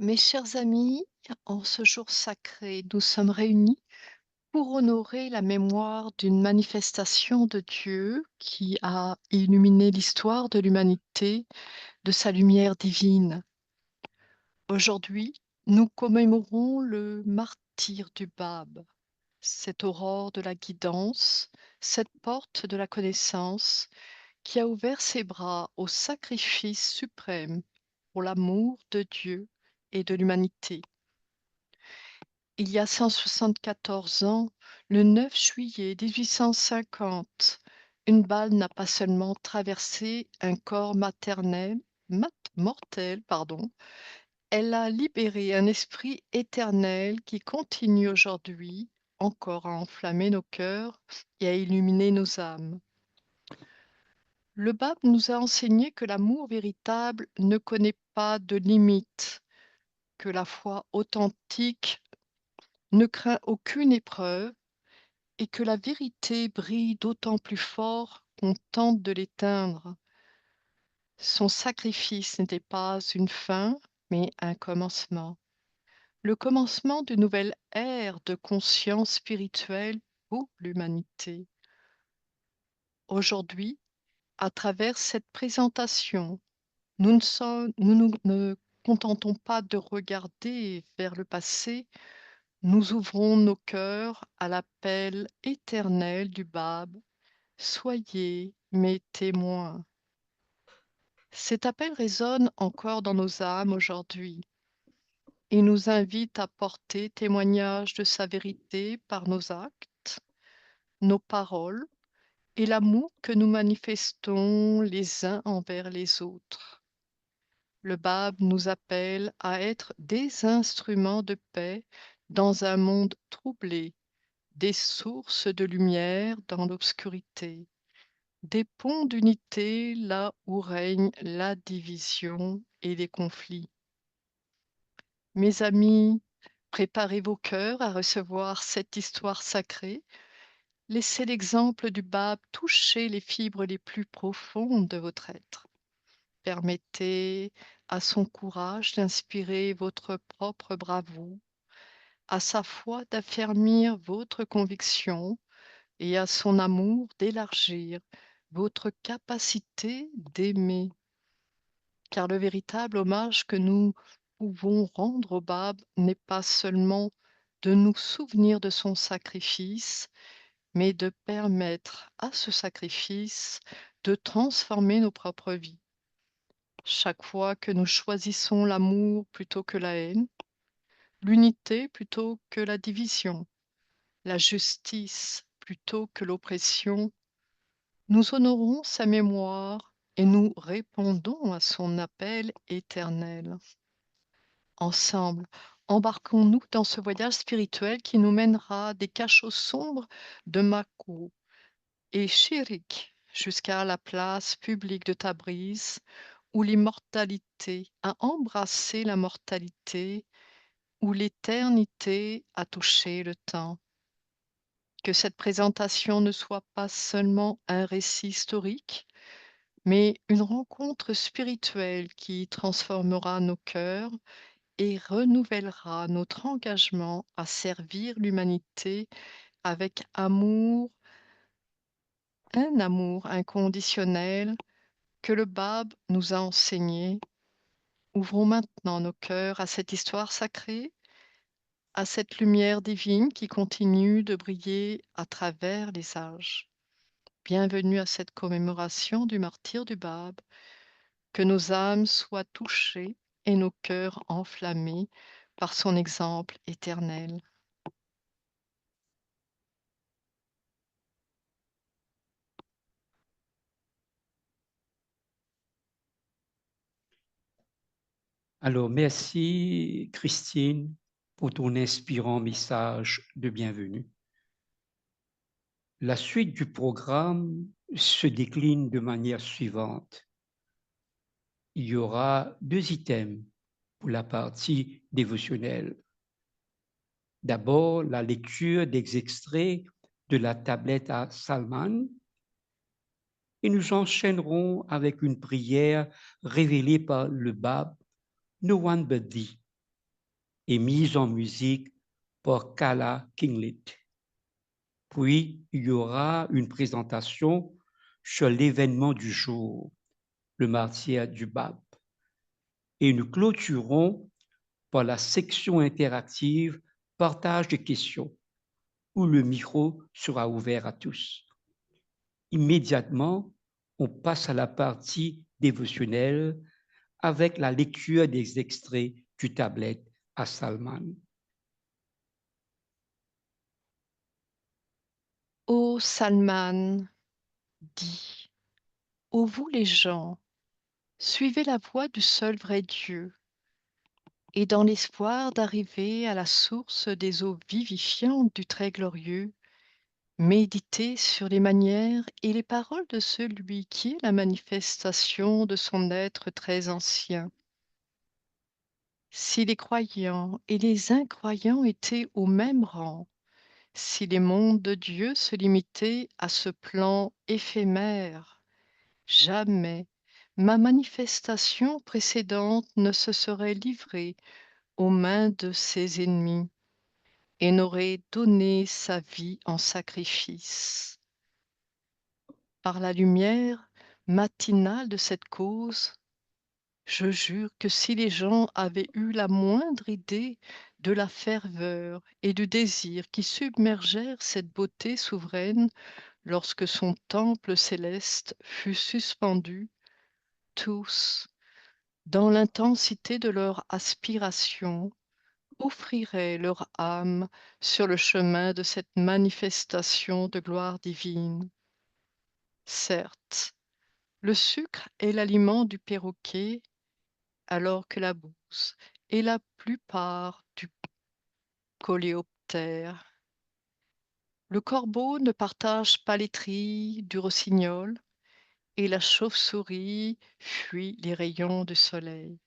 Mes chers amis, en ce jour sacré, nous sommes réunis pour honorer la mémoire d'une manifestation de Dieu qui a illuminé l'histoire de l'humanité de sa lumière divine. Aujourd'hui, nous commémorons le martyre du Bab, cette aurore de la guidance, cette porte de la connaissance qui a ouvert ses bras au sacrifice suprême pour l'amour de Dieu et de l'humanité. Il y a 174 ans, le 9 juillet 1850, une balle n'a pas seulement traversé un corps mortel, pardon, elle a libéré un esprit éternel qui continue aujourd'hui encore à enflammer nos cœurs et à illuminer nos âmes. Le Bab nous a enseigné que l'amour véritable ne connaît pas de limites, que la foi authentique ne craint aucune épreuve et que la vérité brille d'autant plus fort qu'on tente de l'éteindre. Son sacrifice n'était pas une fin, mais un commencement. Le commencement d'une nouvelle ère de conscience spirituelle pour l'humanité. Aujourd'hui, à travers cette présentation, nous ne contentons pas de regarder vers le passé, nous ouvrons nos cœurs à l'appel éternel du Bab. Soyez mes témoins. Cet appel résonne encore dans nos âmes aujourd'hui. Il nous invite à porter témoignage de sa vérité par nos actes, nos paroles et l'amour que nous manifestons les uns envers les autres. Le Bab nous appelle à être des instruments de paix dans un monde troublé, des sources de lumière dans l'obscurité. Des ponts d'unité là où règne la division et les conflits. Mes amis, préparez vos cœurs à recevoir cette histoire sacrée. Laissez l'exemple du Bab toucher les fibres les plus profondes de votre être. Permettez à son courage d'inspirer votre propre bravoure, à sa foi d'affermir votre conviction et à son amour d'élargir votre capacité d'aimer. Car le véritable hommage que nous pouvons rendre au Bab n'est pas seulement de nous souvenir de son sacrifice, mais de permettre à ce sacrifice de transformer nos propres vies. Chaque fois que nous choisissons l'amour plutôt que la haine, l'unité plutôt que la division, la justice plutôt que l'oppression, nous honorons sa mémoire et nous répondons à son appel éternel. Ensemble, embarquons-nous dans ce voyage spirituel qui nous mènera des cachots sombres de Mako et Chirik jusqu'à la place publique de Tabriz, où l'immortalité a embrassé la mortalité, où l'éternité a touché le temps. Que cette présentation ne soit pas seulement un récit historique, mais une rencontre spirituelle qui transformera nos cœurs et renouvellera notre engagement à servir l'humanité avec amour, un amour inconditionnel que le Bab nous a enseigné. Ouvrons maintenant nos cœurs à cette histoire sacrée, à cette lumière divine qui continue de briller à travers les âges. Bienvenue à cette commémoration du martyre du Bab. Que nos âmes soient touchées et nos cœurs enflammés par son exemple éternel. Alors, merci Christine pour ton inspirant message de bienvenue. La suite du programme se décline de manière suivante. Il y aura 2 items pour la partie dévotionnelle. D'abord, la lecture des extraits de la tablette à Salman et nous enchaînerons avec une prière révélée par le Bab No One But Thee et mise en musique par Kala Kinglet. Puis, il y aura une présentation sur l'événement du jour, le martyre du Bab. Et nous clôturons par la section interactive partage de questions, où le micro sera ouvert à tous. Immédiatement, on passe à la partie dévotionnelle avec la lecture des extraits du tablette à Salman. Ô Salman, dit, ô vous les gens, suivez la voie du seul vrai Dieu, et dans l'espoir d'arriver à la source des eaux vivifiantes du Très Glorieux, méditez sur les manières et les paroles de celui qui est la manifestation de son être très ancien. Si les croyants et les incroyants étaient au même rang, si les mondes de Dieu se limitaient à ce plan éphémère, jamais ma manifestation précédente ne se serait livrée aux mains de ses ennemis et n'aurait donné sa vie en sacrifice. Par la lumière matinale de cette cause, je jure que si les gens avaient eu la moindre idée de la ferveur et du désir qui submergèrent cette beauté souveraine lorsque son temple céleste fut suspendu, tous, dans l'intensité de leur aspiration, offriraient leur âme sur le chemin de cette manifestation de gloire divine. Certes, le sucre est l'aliment du perroquet, alors que la bouse est la plupart du coléoptère. Le corbeau ne partage pas les trilles du rossignol, et la chauve-souris fuit les rayons du soleil.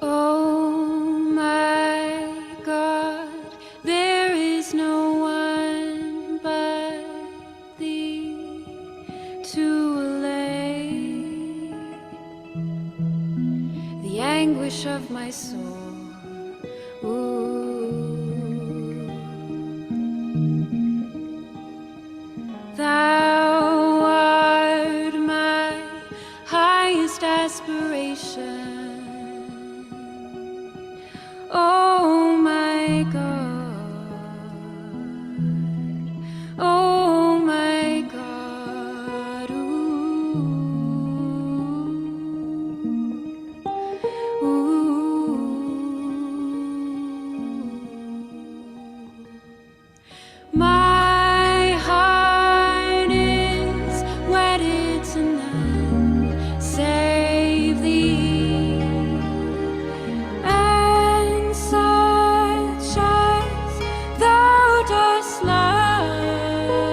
Oh my God, there is no one but Thee to allay the anguish of my soul. Ooh. Thou art my highest aspiration. Oh my God, oh my God, ooh, ooh. My heart is wedded to none save Thee, and such as Thou dost love.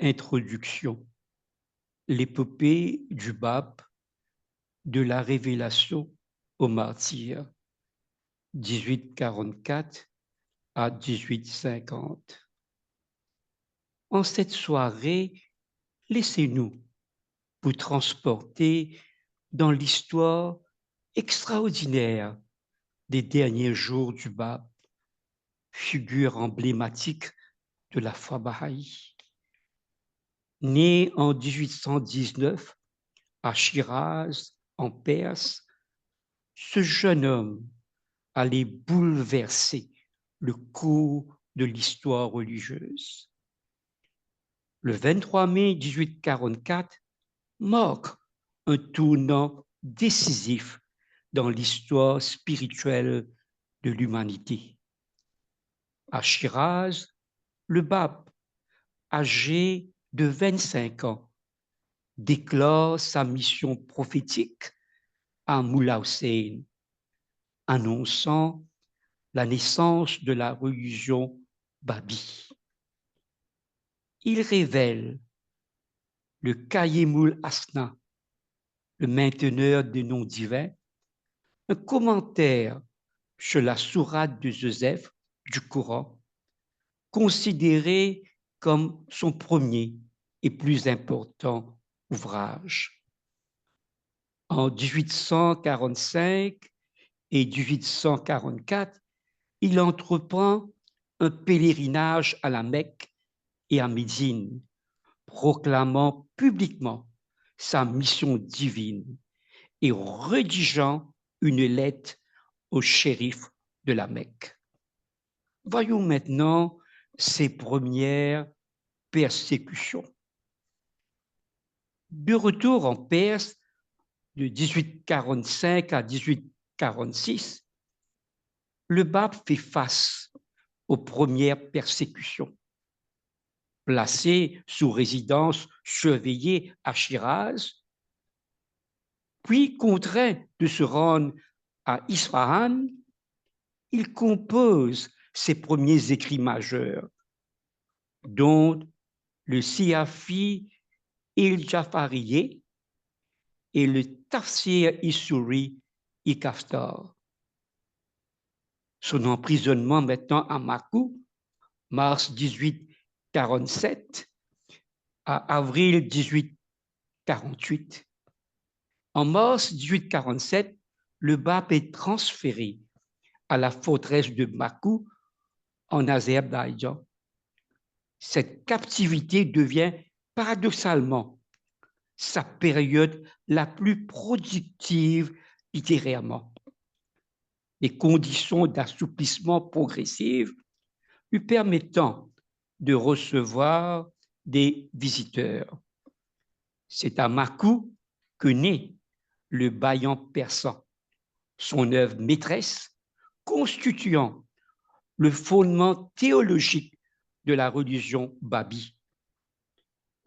Introduction. L'épopée du Bab, de la révélation aux martyrs, 1844 à 1850. En cette soirée, laissez-nous vous transporter dans l'histoire extraordinaire des derniers jours du Bab, figure emblématique de la foi bahaï. Né en 1819 à Shiraz, en Perse, ce jeune homme allait bouleverser le cours de l'histoire religieuse. Le 23 mai 1844 marque un tournant décisif dans l'histoire spirituelle de l'humanité. À Shiraz, le Bab, âgé de 25 ans, déclare sa mission prophétique à Mullah Hussein, annonçant la naissance de la religion Babi. Il révèle le Qayyimul Asna, le mainteneur des noms divins, un commentaire sur la sourate de Joseph du Coran, considéré comme son premier et plus important ouvrage. En 1845 et 1844, il entreprend un pèlerinage à la Mecque et à Médine, proclamant publiquement sa mission divine et rédigeant une lettre au shérif de la Mecque. Voyons maintenant ses premières persécutions. De retour en Perse de 1845 à 1846, le Bab fait face aux premières persécutions. Placé sous résidence surveillée à Shiraz, puis contraint de se rendre à Isfahan, il compose ses premiers écrits majeurs, dont le Siafi il-Jafariye et le Tafsir Isuri il-Kaftar. Son emprisonnement maintenant à Makou, mars 1847 à avril 1848. En mars 1847, le Bab est transféré à la forteresse de Makou en Azerbaïdjan. Cette captivité devient paradoxalement sa période la plus productive littérairement. Les conditions d'assouplissement progressif lui permettant de recevoir des visiteurs. C'est à Makou que naît le Bayan persan, son œuvre maîtresse constituant le fondement théologique de la religion Babi.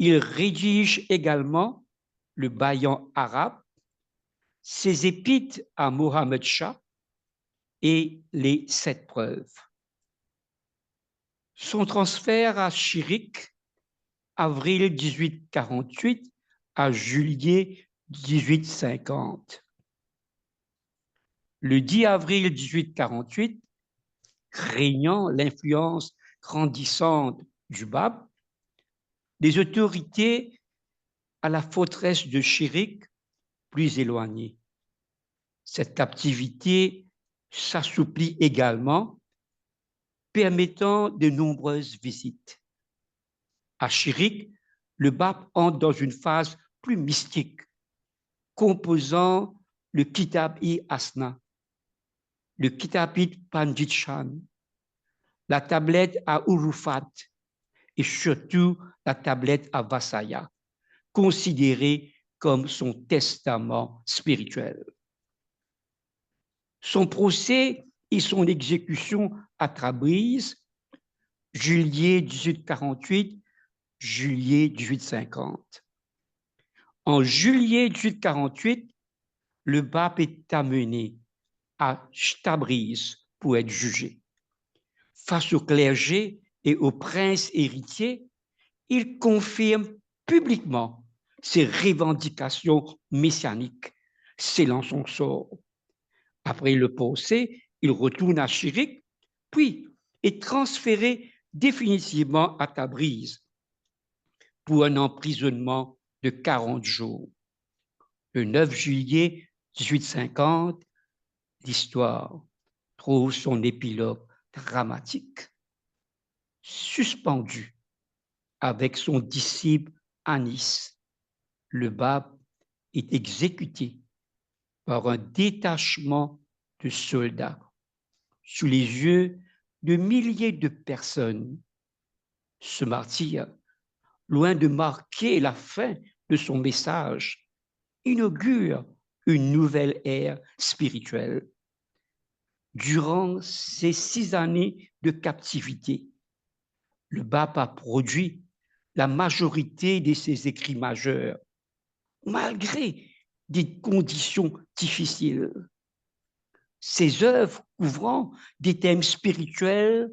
Il rédige également le Bayan arabe, ses épîtres à Mohammed Shah et les 7 preuves. Son transfert à Chirik, avril 1848 à juillet 1850. Le 10 avril 1848, craignant l'influence grandissante du Bab, les autorités à la forteresse de Chirik, plus éloignée. Cette captivité s'assouplit également, permettant de nombreuses visites. À Chirik, le Bab entre dans une phase plus mystique, composant le Kitab-i-Asna, le Kitab-i-Pandit-Shan, la tablette à Urufat et surtout la tablette à Vassaya, considérée comme son testament spirituel. Son procès et son exécution à Tabriz, juillet 1848, juillet 1850. En juillet 1848, le Bab est amené à Tabriz pour être jugé. Face au clergé et au prince héritier, il confirme publiquement ses revendications messianiques, scellant son sort. Après le procès, il retourne à Chirik, puis est transféré définitivement à Tabriz pour un emprisonnement de 40 jours. Le 9 juillet 1850, l'histoire trouve son épilogue dramatique. Suspendu avec son disciple Anis, le Bab est exécuté par un détachement de soldats sous les yeux de milliers de personnes. Ce martyr, loin de marquer la fin de son message, inaugure une nouvelle ère spirituelle. Durant ces 6 années de captivité, le Bab a produit la majorité de ses écrits majeurs, malgré des conditions difficiles. Ses œuvres couvrant des thèmes spirituels,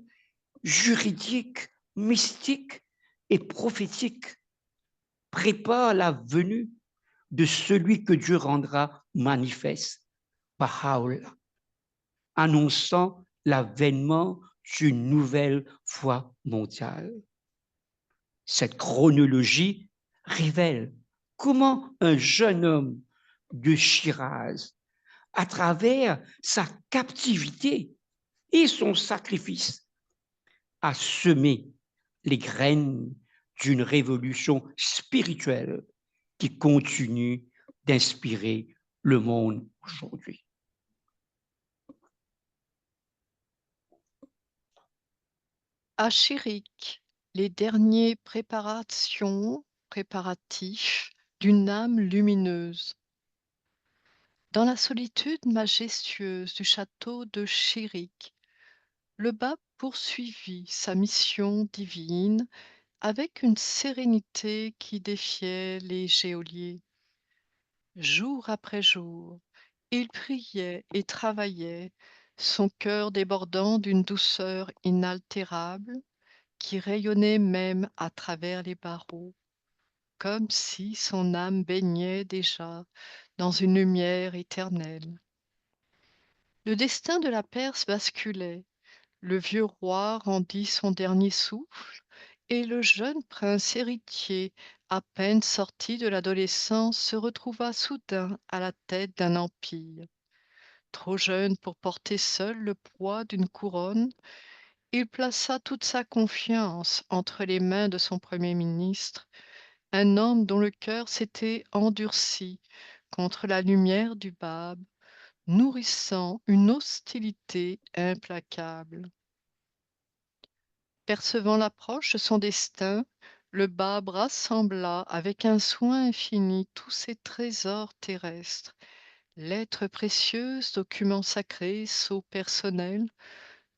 juridiques, mystiques et prophétiques préparent la venue de celui que Dieu rendra manifeste, Baha'u'llah, annonçant l'avènement d'une nouvelle foi mondiale. Cette chronologie révèle comment un jeune homme de Shiraz, à travers sa captivité et son sacrifice, a semé les graines d'une révolution spirituelle qui continue d'inspirer le monde aujourd'hui. À Chirik, les derniers préparatifs d'une âme lumineuse. Dans la solitude majestueuse du château de Chirik, le Bab poursuivit sa mission divine avec une sérénité qui défiait les geôliers. Jour après jour, il priait et travaillait, son cœur débordant d'une douceur inaltérable qui rayonnait même à travers les barreaux, comme si son âme baignait déjà dans une lumière éternelle. Le destin de la Perse basculait. Le vieux roi rendit son dernier souffle et le jeune prince héritier, à peine sorti de l'adolescence, se retrouva soudain à la tête d'un empire. Trop jeune pour porter seul le poids d'une couronne, il plaça toute sa confiance entre les mains de son premier ministre, un homme dont le cœur s'était endurci contre la lumière du Bab, nourrissant une hostilité implacable. Percevant l'approche de son destin, le Bab rassembla avec un soin infini tous ses trésors terrestres, lettres précieuses, documents sacrés, sceaux personnels,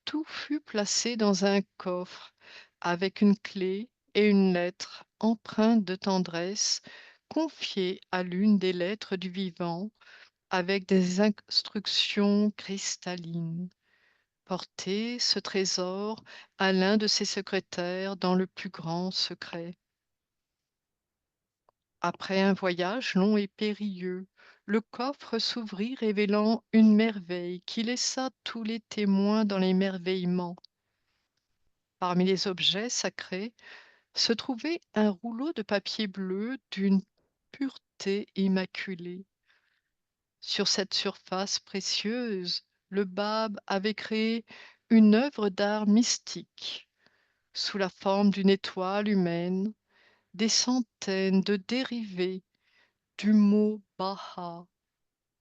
tout fut placé dans un coffre avec une clé et une lettre empreinte de tendresse, confiée à l'une des lettres du vivant, avec des instructions cristallines. Portez ce trésor à l'un de ses secrétaires dans le plus grand secret. Après un voyage long et périlleux, le coffre s'ouvrit révélant une merveille qui laissa tous les témoins dans l'émerveillement. Parmi les objets sacrés se trouvait un rouleau de papier bleu d'une pureté immaculée. Sur cette surface précieuse, le Bab avait créé une œuvre d'art mystique. Sous la forme d'une étoile humaine, des centaines de dérivés du mot Baha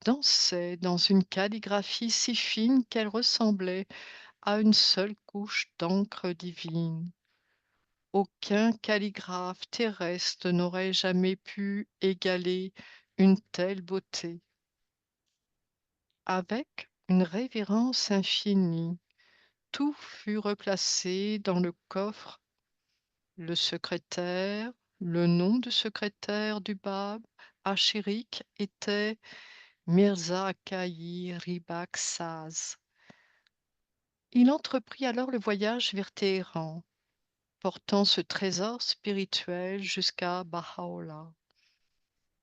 dansaient dans une calligraphie si fine qu'elle ressemblait à une seule couche d'encre divine. Aucun calligraphe terrestre n'aurait jamais pu égaler une telle beauté. Avec une révérence infinie, tout fut replacé dans le coffre. Le secrétaire, le nom du secrétaire du Bab à Chirik était Mirza Kayi Ribaksaz. Il entreprit alors le voyage vers Téhéran. portant ce trésor spirituel jusqu'à Baha'u'llah,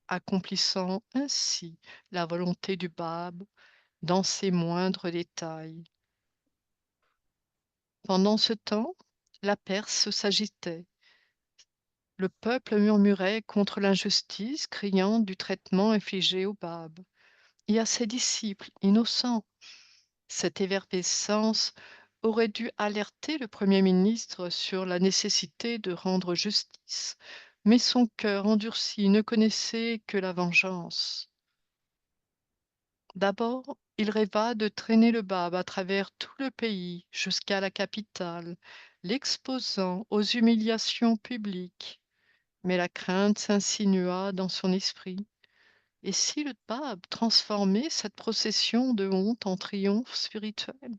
accomplissant ainsi la volonté du Bab dans ses moindres détails. Pendant ce temps, la Perse s'agitait. Le peuple murmurait contre l'injustice, criant du traitement infligé au Bab et à ses disciples innocents. Cette effervescence aurait dû alerter le Premier ministre sur la nécessité de rendre justice, mais son cœur endurci ne connaissait que la vengeance. D'abord, il rêva de traîner le Bab à travers tout le pays jusqu'à la capitale, l'exposant aux humiliations publiques. Mais la crainte s'insinua dans son esprit. Et si le Bab transformait cette procession de honte en triomphe spirituel?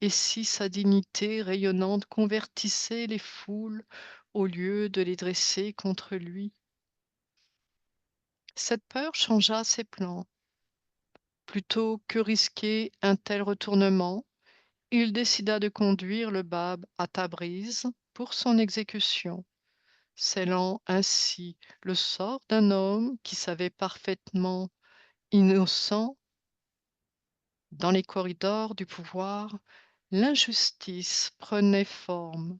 Et si sa dignité rayonnante convertissait les foules au lieu de les dresser contre lui? Cette peur changea ses plans. Plutôt que risquer un tel retournement, il décida de conduire le Bab à Tabriz pour son exécution, scellant ainsi le sort d'un homme qui savait parfaitement innocent. Dans les corridors du pouvoir, l'injustice prenait forme,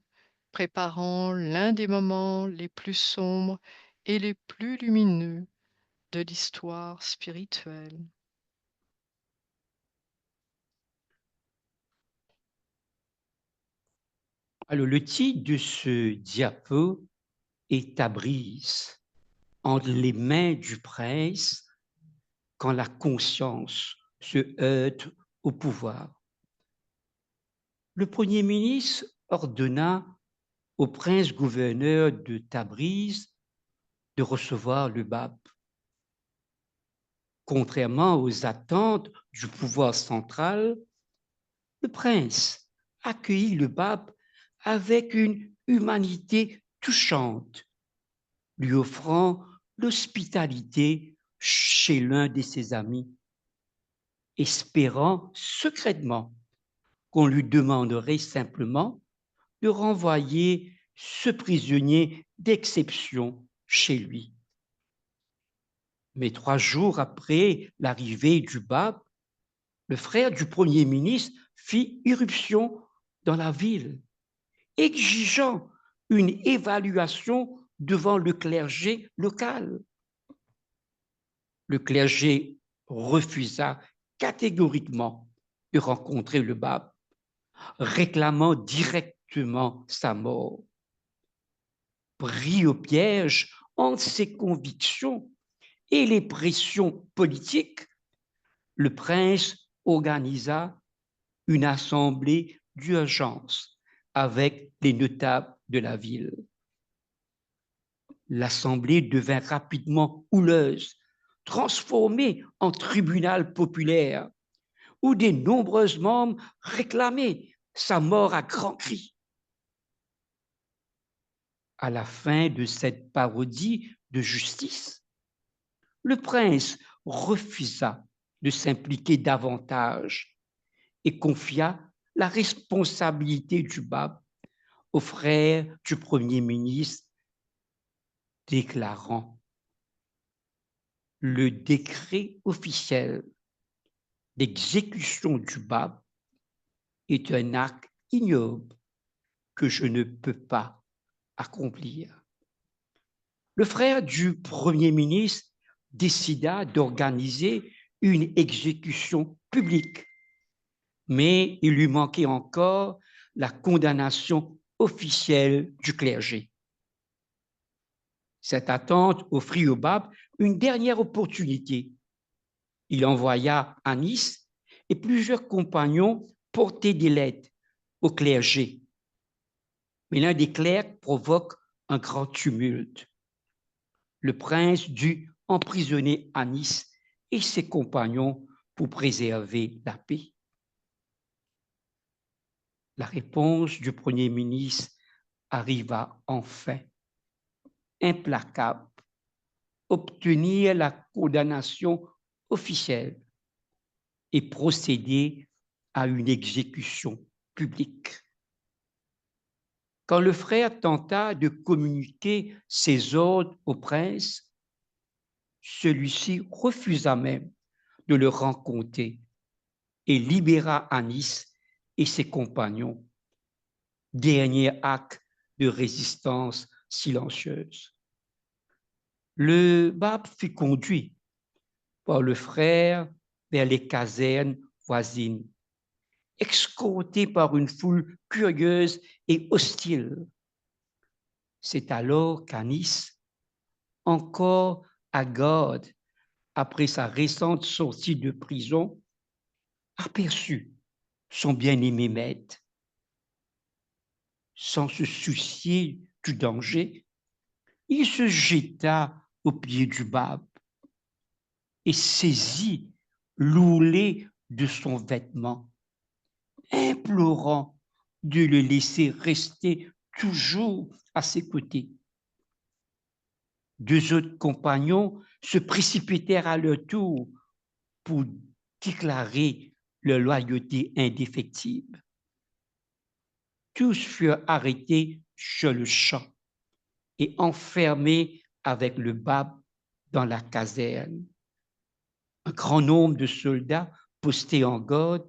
préparant l'un des moments les plus sombres et les plus lumineux de l'histoire spirituelle. Alors, le titre de ce diapo est Tabriz, entre les mains du prince quand la conscience se heurte au pouvoir. Le Premier ministre ordonna au prince-gouverneur de Tabriz de recevoir le Bab. Contrairement aux attentes du pouvoir central, le prince accueillit le Bab avec une humanité touchante, lui offrant l'hospitalité chez l'un de ses amis, espérant secrètement qu'on lui demanderait simplement de renvoyer ce prisonnier d'exception chez lui. Mais 3 jours après l'arrivée du Bab, le frère du Premier ministre fit irruption dans la ville, exigeant une évaluation devant le clergé local. Le clergé refusa catégoriquement de rencontrer le Bab, réclamant directement sa mort. Pris au piège entre ses convictions et les pressions politiques, le prince organisa une assemblée d'urgence avec les notables de la ville. L'assemblée devint rapidement houleuse, transformée en tribunal populaire, où de nombreux membres réclamaient sa mort à grands cris. À la fin de cette parodie de justice, le prince refusa de s'impliquer davantage et confia la responsabilité du Bab au frère du Premier ministre, déclarant: le décret officiel d'exécution du Bab est un acte ignoble que je ne peux pas accomplir. Le frère du Premier ministre décida d'organiser une exécution publique, mais il lui manquait encore la condamnation officielle du clergé. Cette attente offrit au Bab une dernière opportunité. Il envoya Anis et plusieurs compagnons porter des lettres au clergé. Mais l'un des clercs provoque un grand tumulte. Le prince dut emprisonner Anis et ses compagnons pour préserver la paix. La réponse du Premier ministre arriva enfin, implacable: obtenir la condamnation officielle et procéder à une exécution publique. Quand le frère tenta de communiquer ses ordres au prince, celui-ci refusa même de le rencontrer et libéra Anis et ses compagnons. Dernier acte de résistance silencieuse. Le Bab fut conduit par le frère vers les casernes voisines, escorté par une foule curieuse et hostile. C'est alors qu'Anis, encore à garde après sa récente sortie de prison, aperçut son bien-aimé maître. Sans se soucier du danger, il se jeta aux pieds du Bab et saisit l'oulet de son vêtement, implorant de le laisser rester toujours à ses côtés. Deux autres compagnons se précipitèrent à leur tour pour déclarer leur loyauté indéfectible. Tous furent arrêtés sur le champ et enfermés avec le Bab dans la caserne. Un grand nombre de soldats postés en garde,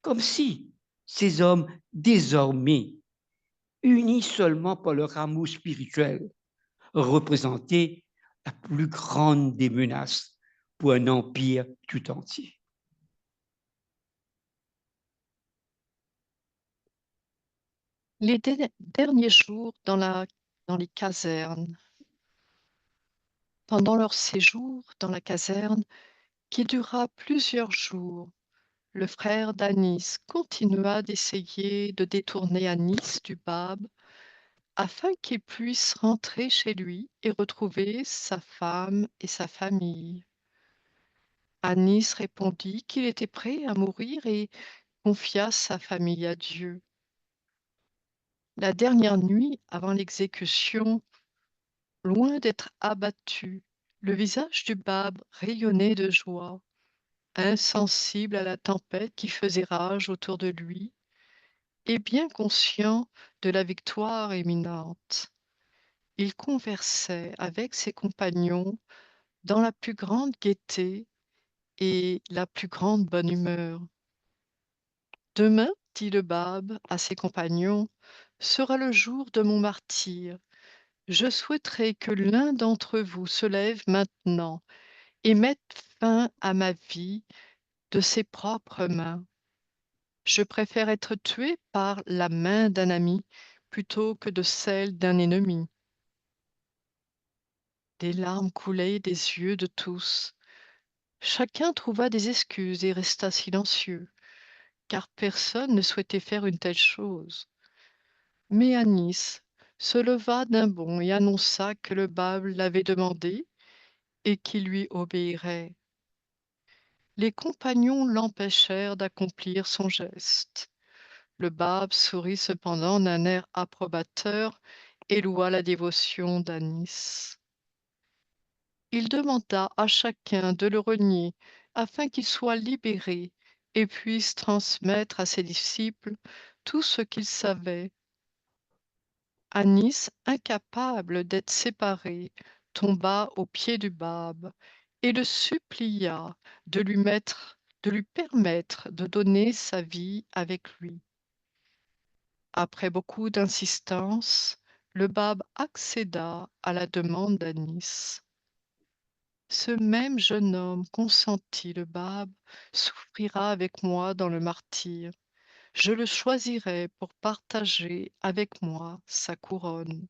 comme si ces hommes désormais, unis seulement par leur amour spirituel, représentaient la plus grande des menaces pour un empire tout entier. Les derniers jours dans les casernes. Pendant leur séjour dans la caserne, qui dura plusieurs jours, le frère d'Anis continua d'essayer de détourner Anis du Bab afin qu'il puisse rentrer chez lui et retrouver sa femme et sa famille. Anis répondit qu'il était prêt à mourir et confia sa famille à Dieu. La dernière nuit avant l'exécution, loin d'être abattu, le visage du Bab rayonnait de joie. Insensible à la tempête qui faisait rage autour de lui, et bien conscient de la victoire imminente, il conversait avec ses compagnons dans la plus grande gaieté et la plus grande bonne humeur. Demain, dit le Bab à ses compagnons, sera le jour de mon martyre. Je souhaiterais que l'un d'entre vous se lève maintenant et mette fin à ma vie de ses propres mains. Je préfère être tué par la main d'un ami plutôt que de celle d'un ennemi. Des larmes coulaient des yeux de tous. Chacun trouva des excuses et resta silencieux, car personne ne souhaitait faire une telle chose. Mais Anis se leva d'un bond et annonça que le Bab l'avait demandé et qu'il lui obéirait. Les compagnons l'empêchèrent d'accomplir son geste. Le Bab sourit cependant d'un air approbateur et loua la dévotion d'Anis. Il demanda à chacun de le renier afin qu'il soit libéré et puisse transmettre à ses disciples tout ce qu'il savait. Anis, incapable d'être séparé, tomba aux pieds du Bab et le supplia de lui permettre de donner sa vie avec lui. Après beaucoup d'insistance, le Bab accéda à la demande d'Anis. Ce même jeune homme, consentit le Bab, souffrira avec moi dans le martyre. Je le choisirai pour partager avec moi sa couronne.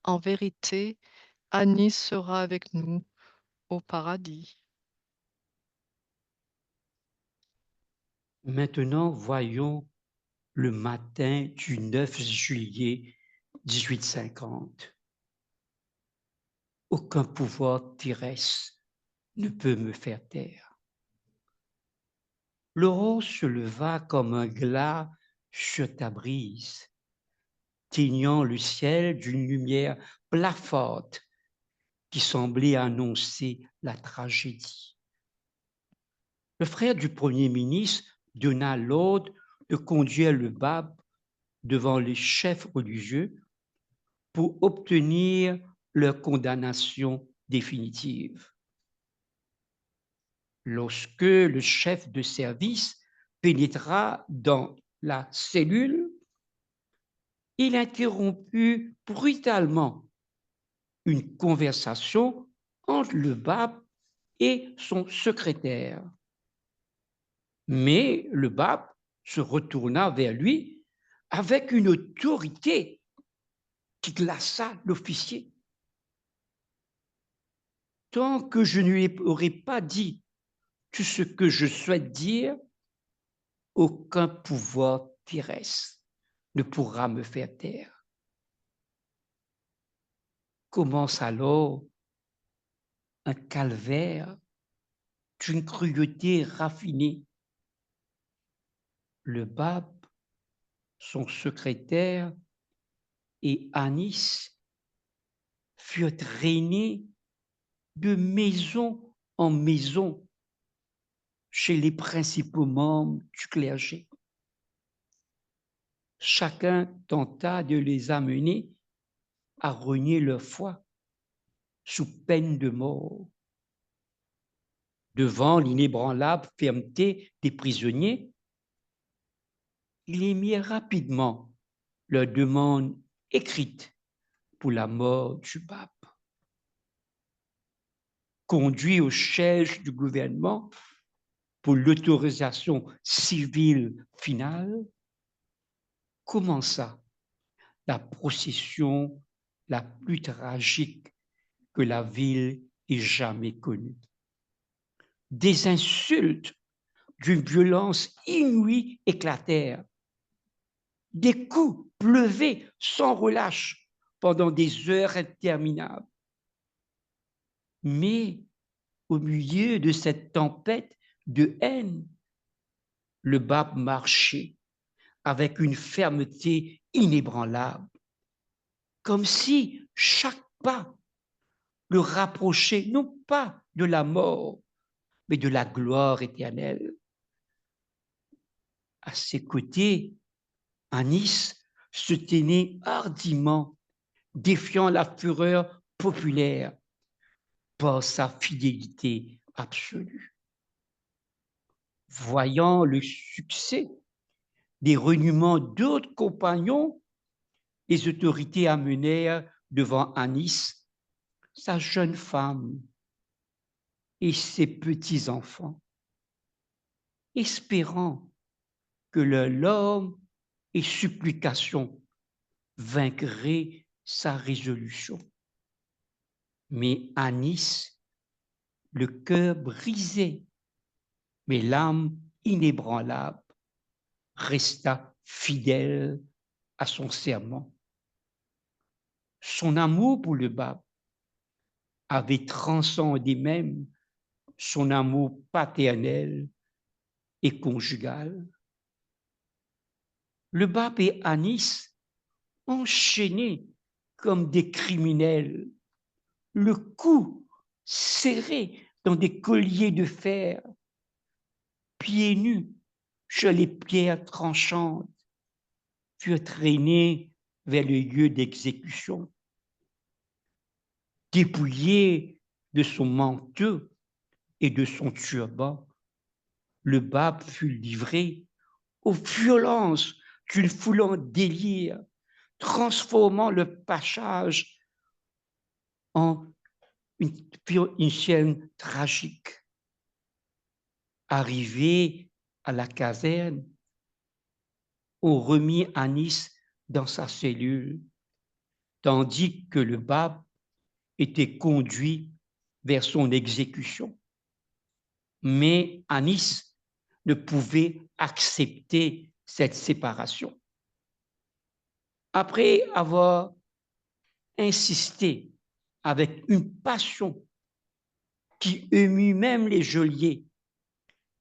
En vérité, Anis sera avec nous au paradis. Maintenant, voyons le matin du 9 juillet 1850. Aucun pouvoir terrestre ne peut me faire taire. L'aurore se leva comme un glas sur ta brise, teignant le ciel d'une lumière blafarde qui semblait annoncer la tragédie. Le frère du Premier ministre donna l'ordre de conduire le Bab devant les chefs religieux pour obtenir leur condamnation définitive. Lorsque le chef de service pénétra dans la cellule, il interromput brutalement une conversation entre le pape et son secrétaire. Mais le pape se retourna vers lui avec une autorité qui glaça l'officier. Tant que je ne lui aurai pas dit tout ce que je souhaite dire, aucun pouvoir terrestre ne pourra me faire taire. Commence alors un calvaire d'une cruauté raffinée. Le pape, son secrétaire et Anis furent traînés de maison en maison chez les principaux membres du clergé. Chacun tenta de les amener à renier leur foi sous peine de mort. Devant l'inébranlable fermeté des prisonniers, il émit rapidement leur demande écrite pour la mort du pape. Conduit au siège du gouvernement pour l'autorisation civile finale, commença la procession la plus tragique que la ville ait jamais connue. Des insultes d'une violence inouïe éclatèrent. Des coups pleuvaient sans relâche pendant des heures interminables. Mais au milieu de cette tempête de haine, le pape marchait avec une fermeté inébranlable, comme si chaque pas le rapprochait non pas de la mort, mais de la gloire éternelle. À ses côtés, Anis se tenait hardiment, défiant la fureur populaire par sa fidélité absolue. Voyant le succès des reniements d'autres compagnons, les autorités amenèrent devant Anis sa jeune femme et ses petits-enfants, espérant que leurs larmes et supplications vaincraient sa résolution. Mais Anis, le cœur brisé, mais l'âme inébranlable, resta fidèle à son serment. Son amour pour le pape avait transcendé même son amour paternel et conjugal. Le pape et Anis, enchaînés comme des criminels, le cou serré dans des colliers de fer, pieds nus sur les pierres tranchantes, furent traînés vers le lieu d'exécution. Dépouillé de son manteau et de son turban, le pape fut livré aux violences d'une foule en délire, transformant le passage en une scène tragique. Arrivé à la caserne, on remit Anis dans sa cellule, tandis que le pape était conduit vers son exécution. Mais Anis ne pouvait accepter cette séparation. Après avoir insisté avec une passion qui émut même les geôliers,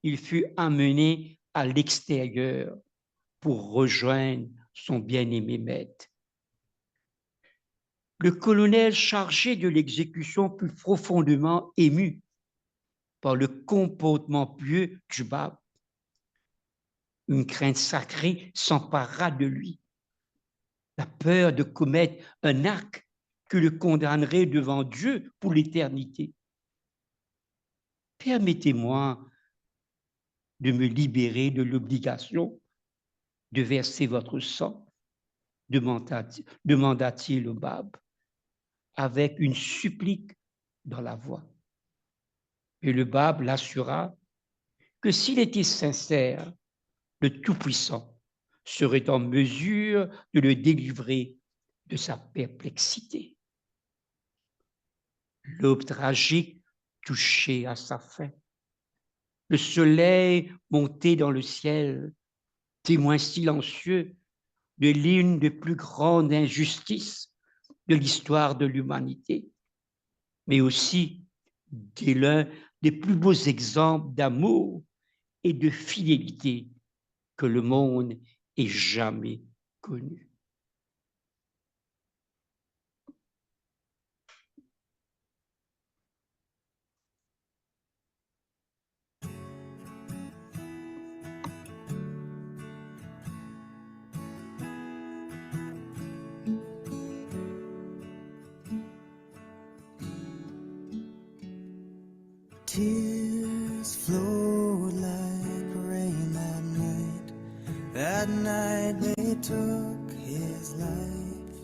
il fut amené à l'extérieur pour rejoindre son bien-aimé maître. Le colonel chargé de l'exécution fut profondément ému par le comportement pieux du pape. Une crainte sacrée s'empara de lui la peur de commettre un acte qui le condamnerait devant Dieu pour l'éternité. Permettez-moi de me libérer de l'obligation de verser votre sang, demanda-t-il au Bab, avec une supplique dans la voix. Et le Bab l'assura que s'il était sincère, le Tout-Puissant serait en mesure de le délivrer de sa perplexité. L'aube tragique touchait à sa fin. Le soleil montait dans le ciel, témoin silencieux de l'une des plus grandes injustices de l'histoire de l'humanité, mais aussi de l'un des plus beaux exemples d'amour et de fidélité que le monde ait jamais connu. Tears flowed like rain that night. That night they took his life,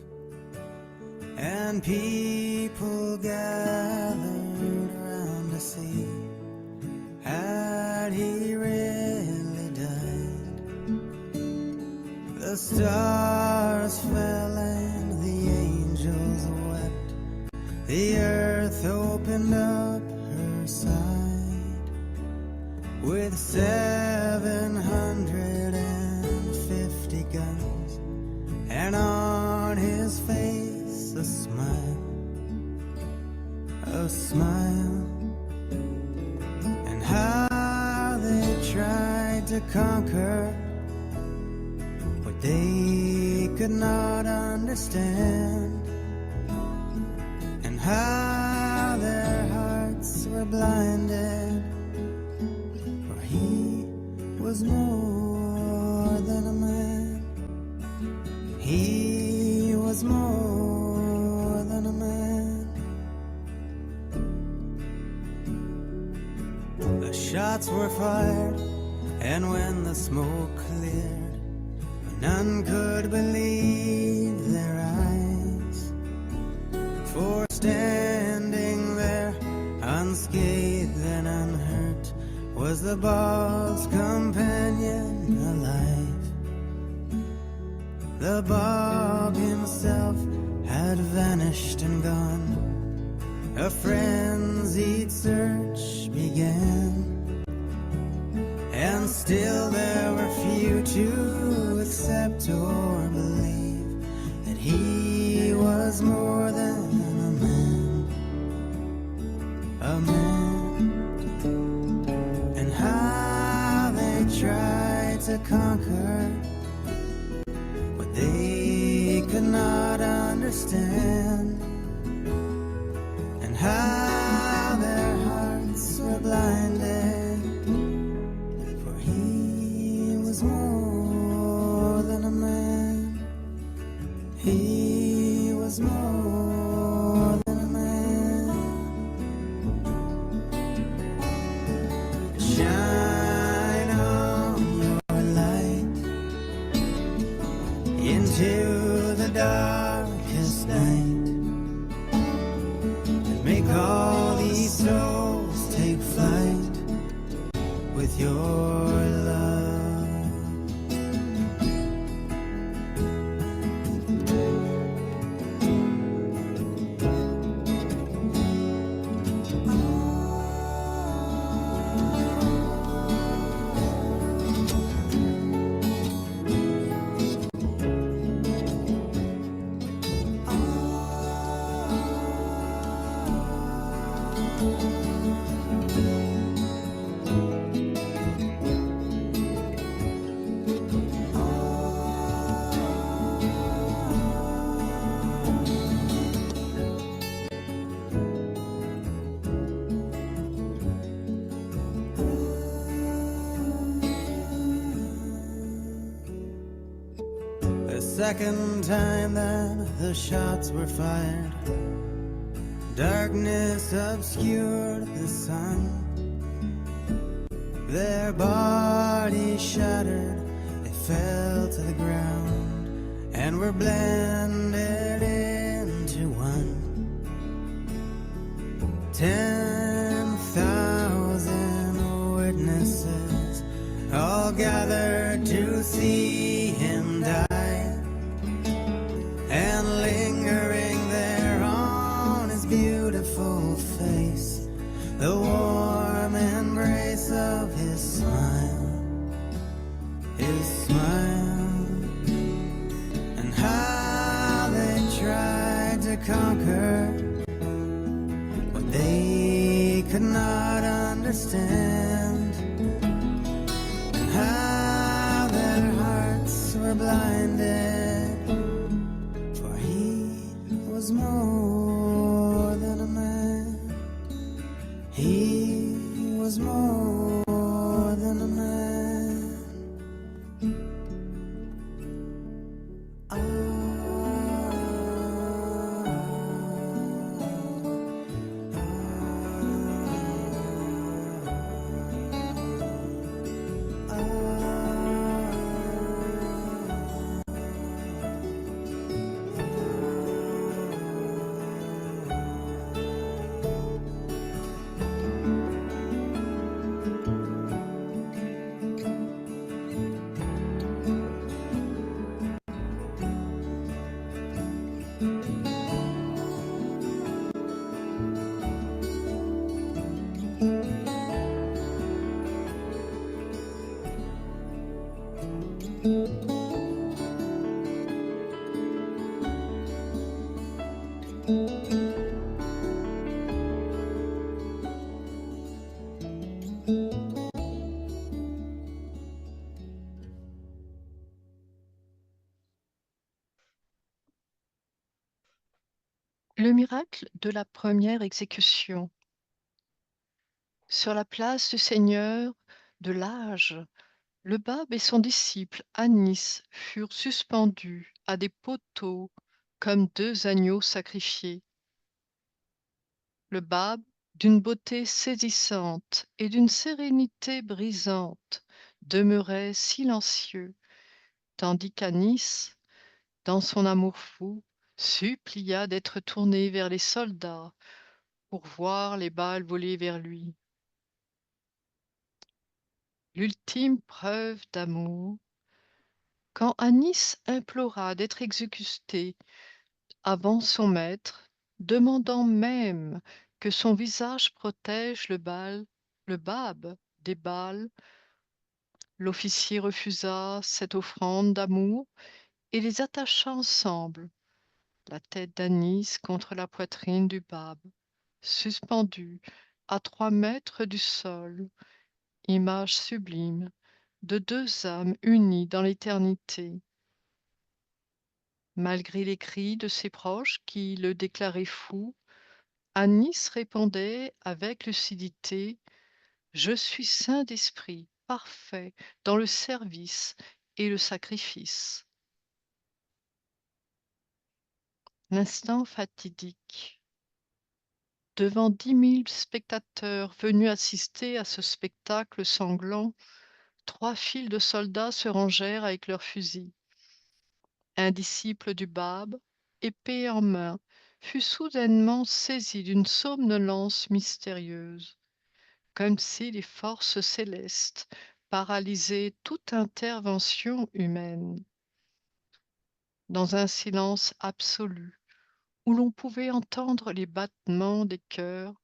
and people gathered around to see, had he really died? The stars fell and the angels wept. The earth opened up her side with 750 guns, and on his face a smile, and how they tried to conquer what they could not understand, and how their hearts were blinded, for he was more than a man. He was more than a man. The shots were fired, and when the smoke cleared, none could believe their eyes, for standing there unscathed and unhurt was the Bob's companion alive. The Bob himself had vanished and gone. A frenzied search began, and still there were few to accept or believe that he was more than a man, a man. And how they tried to conquer what they could not understand, and how their hearts were blinded, for he was more than a man. He was more than a man. Shine on your light into the darkest night, and make all these souls take flight with your love. The second time that the shots were fired, darkness obscured the sun. Their bodies shattered, they fell to the ground and were blended into one. 10,000 witnesses all gathered to see him die, and lingering there on his beautiful face, the warm embrace of his smile, and how they tried to conquer what they could not understand, and how their hearts were blinded, for he was more than a man. He was more than a man. Le miracle de la première exécution. Sur la place du Seigneur de l'âge, le Bab et son disciple Anis furent suspendus à des poteaux comme deux agneaux sacrifiés. Le Bab, d'une beauté saisissante et d'une sérénité brisante, demeurait silencieux, tandis qu'Anis, dans son amour fou, supplia d'être tourné vers les soldats pour voir les balles voler vers lui. L'ultime preuve d'amour, quand Anis implora d'être exécuté avant son maître, demandant même que son visage protège le Bab des balles, l'officier refusa cette offrande d'amour et les attacha ensemble, la tête d'Anis contre la poitrine du Bab, suspendu à 3 mètres du sol, image sublime de deux âmes unies dans l'éternité. Malgré les cris de ses proches qui le déclaraient fou, Anis répondait avec lucidité: Je suis saint d'esprit, parfait dans le service et le sacrifice. L'instant fatidique. Devant 10 000 spectateurs venus assister à ce spectacle sanglant, 3 files de soldats se rangèrent avec leurs fusils. Un disciple du Bab, épée en main, fut soudainement saisi d'une somnolence mystérieuse, comme si les forces célestes paralysaient toute intervention humaine. Dans un silence absolu, où l'on pouvait entendre les battements des cœurs,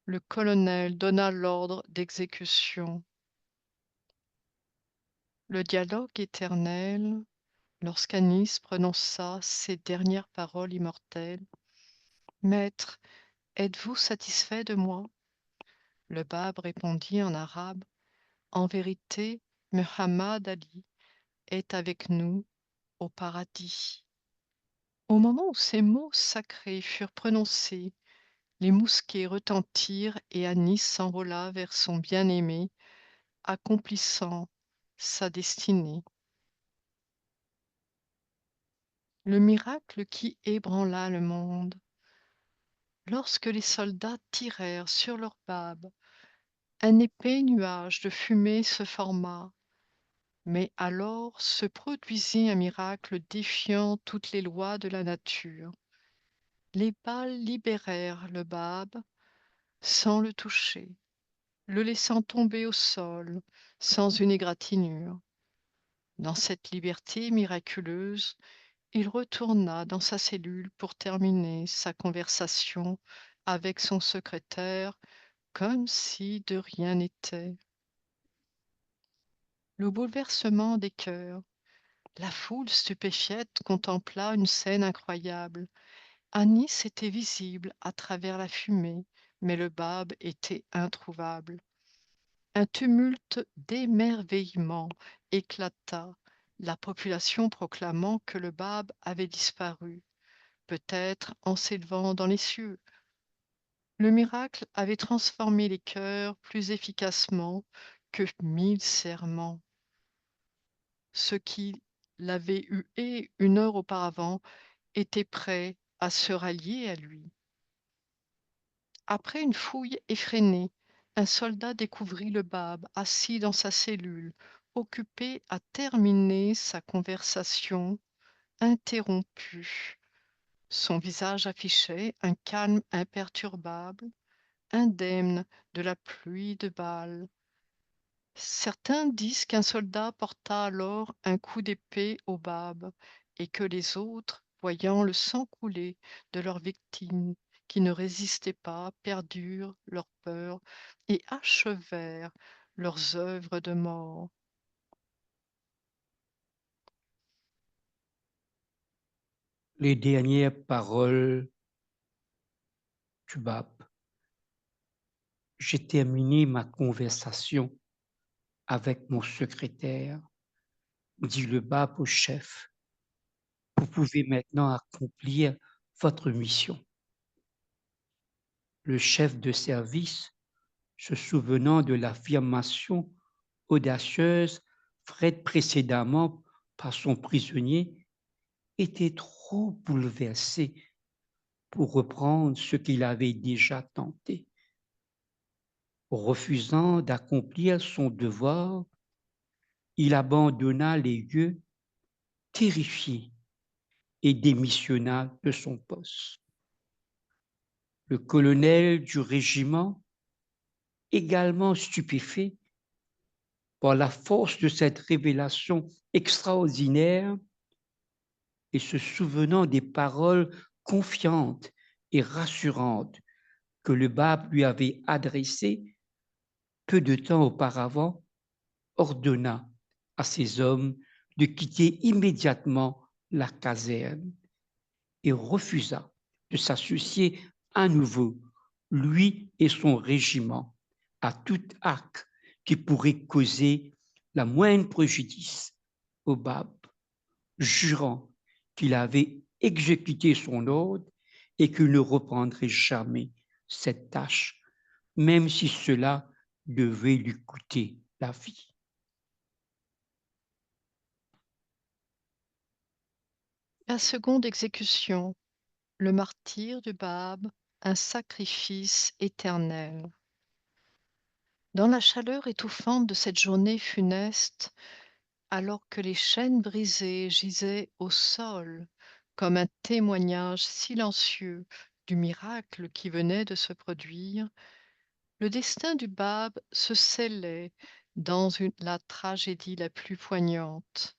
le colonel donna l'ordre d'exécution. Le dialogue éternel, lorsqu'Anis prononça ces dernières paroles immortelles: Maître, êtes-vous satisfait de moi? Le Bab répondit en arabe: En vérité, Muhammad Ali est avec nous au paradis. Au moment où ces mots sacrés furent prononcés, les mousquets retentirent et Anis s'envola vers son bien-aimé, accomplissant sa destinée. le miracle qui ébranla le monde. Lorsque les soldats tirèrent sur leurs babes, un épais nuage de fumée se forma, mais alors se produisit un miracle défiant toutes les lois de la nature. Les balles libérèrent le babe sans le toucher, le laissant tomber au sol sans une égratignure. Dans cette liberté miraculeuse, il retourna dans sa cellule pour terminer sa conversation avec son secrétaire comme si de rien n'était. Le bouleversement des cœurs. La foule stupéfaite contempla une scène incroyable. Anis était visible à travers la fumée, mais le bab était introuvable. Un tumulte d'émerveillement éclata, la population proclamant que le bab avait disparu, peut-être en s'élevant dans les cieux. Le miracle avait transformé les cœurs plus efficacement que 1000 serments. Ceux qui l'avaient hué une heure auparavant étaient prêts à se rallier à lui. Après une fouille effrénée, un soldat découvrit le bab assis dans sa cellule, occupé à terminer sa conversation interrompue. Son visage affichait un calme imperturbable, indemne de la pluie de balles. Certains disent qu'un soldat porta alors un coup d'épée au bab et que les autres, voyant le sang couler de leurs victimes qui ne résistaient pas, perdurent leur peur et achevèrent leurs œuvres de mort. Les dernières paroles du pape. J'ai terminé ma conversation avec mon secrétaire, dit le pape au chef. Vous pouvez maintenant accomplir votre mission. Le chef de service, se souvenant de l'affirmation audacieuse faite précédemment par son prisonnier, était trop bouleversé pour reprendre ce qu'il avait déjà tenté. Refusant d'accomplir son devoir, il abandonna les lieux terrifié et démissionna de son poste. Le colonel du régiment, également stupéfait par la force de cette révélation extraordinaire et se souvenant des paroles confiantes et rassurantes que le pape lui avait adressées peu de temps auparavant, ordonna à ses hommes de quitter immédiatement la caserne et refusa de s'associer à nouveau, lui et son régiment, à tout acte qui pourrait causer la moindre préjudice au Bab, jurant qu'il avait exécuté son ordre et qu'il ne reprendrait jamais cette tâche, même si cela devait lui coûter la vie. La seconde exécution, le martyre du bab, un sacrifice éternel. Dans la chaleur étouffante de cette journée funeste, alors que les chaînes brisées gisaient au sol comme un témoignage silencieux du miracle qui venait de se produire, le destin du bab se scellait dans la tragédie la plus poignante.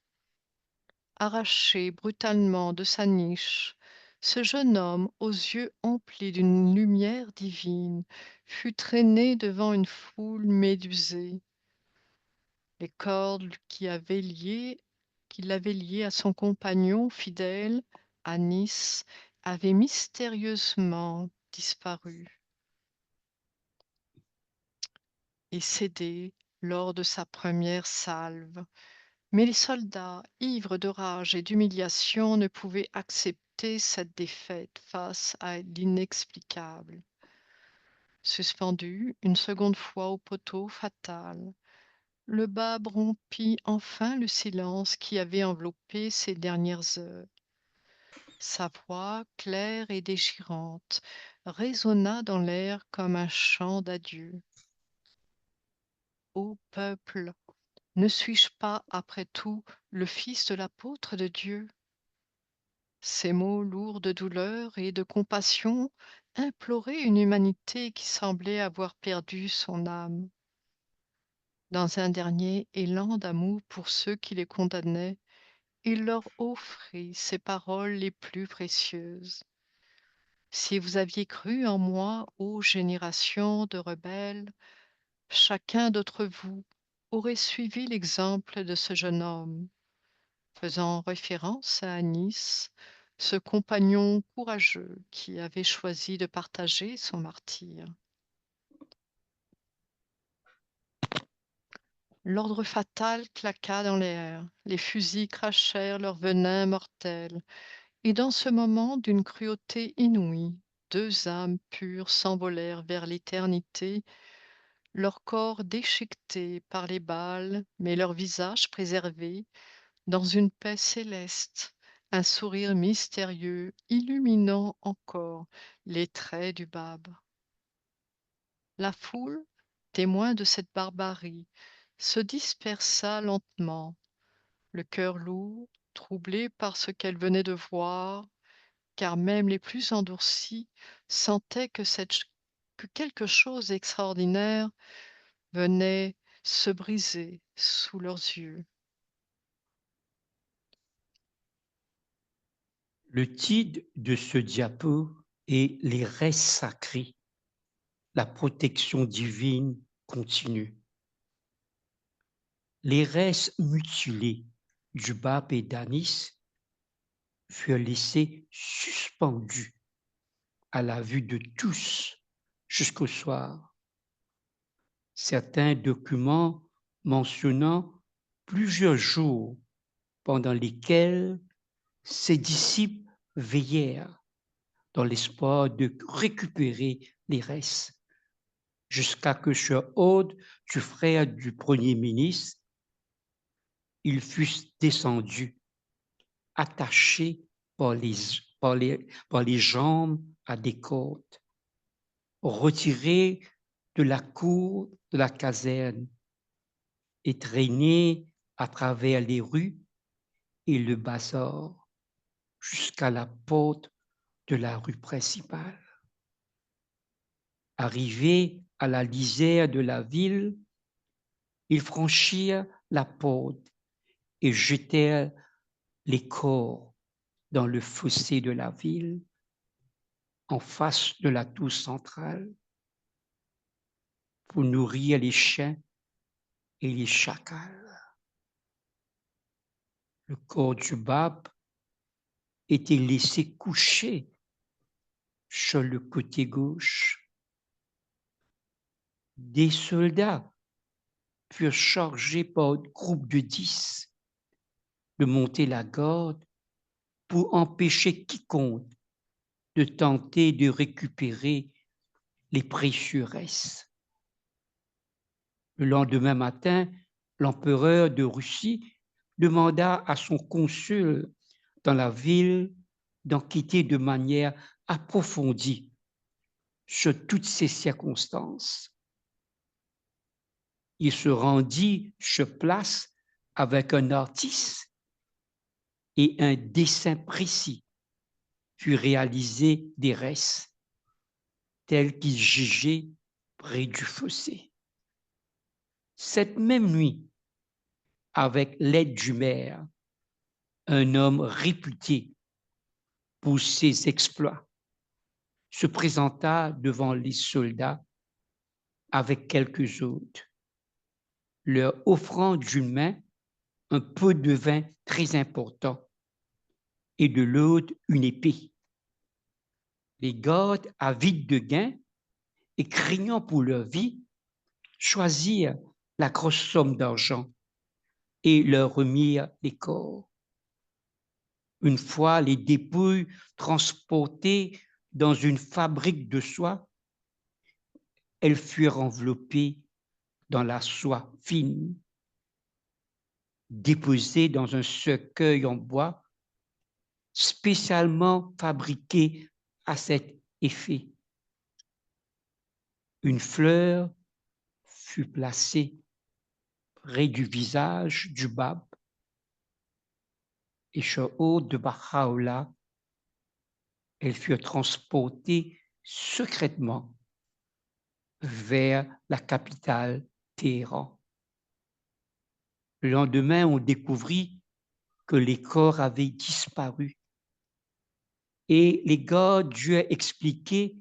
Arraché brutalement de sa niche, ce jeune homme aux yeux emplis d'une lumière divine fut traîné devant une foule médusée. Les cordes qui l'avaient lié à son compagnon fidèle, Anis, avaient mystérieusement disparu et cédé lors de sa première salve. Mais les soldats, ivres de rage et d'humiliation, ne pouvaient accepter cette défaite face à l'inexplicable. Suspendu une seconde fois au poteau fatal, le bab rompit enfin le silence qui avait enveloppé ces dernières heures. Sa voix, claire et déchirante, résonna dans l'air comme un chant d'adieu. Ô peuple, ne suis-je pas, après tout, le fils de l'apôtre de Dieu? Ces mots lourds de douleur et de compassion imploraient une humanité qui semblait avoir perdu son âme. Dans un dernier élan d'amour pour ceux qui les condamnaient, il leur offrit ses paroles les plus précieuses. Si vous aviez cru en moi, ô génération de rebelles, chacun d'entre vous aurait suivi l'exemple de ce jeune homme, faisant référence à Anis, ce compagnon courageux qui avait choisi de partager son martyre. L'ordre fatal claqua dans l'air, les fusils crachèrent leur venin mortel, et dans ce moment d'une cruauté inouïe, deux âmes pures s'envolèrent vers l'éternité, leurs corps déchiquetés par les balles, mais leurs visages préservés, dans une paix céleste, un sourire mystérieux illuminant encore les traits du Bab. La foule, témoin de cette barbarie, se dispersa lentement, le cœur lourd, troublé par ce qu'elle venait de voir, car même les plus endurcis sentaient que quelque chose d'extraordinaire venait se briser sous leurs yeux. Le titre de ce diapo est Les restes sacrés, la protection divine continue. Les restes mutilés du Bab et d'Anis furent laissés suspendus à la vue de tous jusqu'au soir. Certains documents mentionnant plusieurs jours pendant lesquels ses disciples veillèrent dans l'espoir de récupérer les restes, jusqu'à que sur ordre du frère du Premier ministre, ils fussent descendus, attachés par les jambes à des cordes, retirés de la cour de la caserne et traînés à travers les rues et le bazar jusqu'à la porte de la rue principale. Arrivés à la lisière de la ville, ils franchirent la porte et jetèrent les corps dans le fossé de la ville, en face de la tour centrale, pour nourrir les chiens et les chacals. Le corps du Bab était laissé coucher sur le côté gauche. Des soldats furent chargés par groupe de 10 de monter la garde pour empêcher quiconque de tenter de récupérer les précieux restes. Le lendemain matin, l'empereur de Russie demanda à son consul dans la ville d'enquêter de manière approfondie sur toutes ces circonstances. Il se rendit sur place avec un artiste et un dessin précis fut réalisé des restes tels qu'ils jugeaient près du fossé. Cette même nuit, avec l'aide du maire, un homme réputé pour ses exploits se présenta devant les soldats avec quelques autres, leur offrant d'une main un pot de vin très important et de l'autre une épée. Les gardes, avides de gain et craignant pour leur vie, choisirent la grosse somme d'argent et leur remirent les corps. Une fois les dépouilles transportées dans une fabrique de soie, elles furent enveloppées dans la soie fine, déposées dans un cercueil en bois, spécialement fabriqués à cet effet. Une fleur fut placée près du visage du Bab et sur haut de Baha'u'llah, elles furent transportées secrètement vers la capitale Téhéran. Le lendemain, on découvrit que les corps avaient disparu et les gardes durent expliquer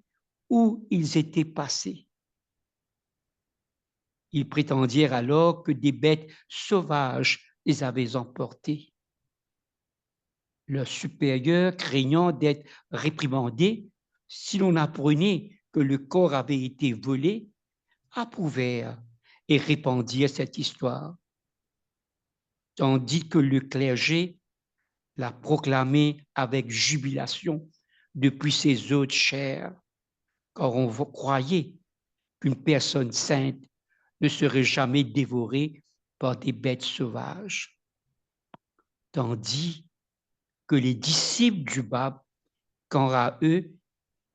où ils étaient passés. Ils prétendirent alors que des bêtes sauvages les avaient emportés. Leurs supérieurs, craignant d'être réprimandés si l'on apprenait que le corps avait été volé, approuvèrent et répandirent cette histoire, tandis que le clergé la proclamait avec jubilation depuis ses hôtes chers, car on croyait qu'une personne sainte ne serait jamais dévorée par des bêtes sauvages. Tandis que les disciples du Bab, quant à eux,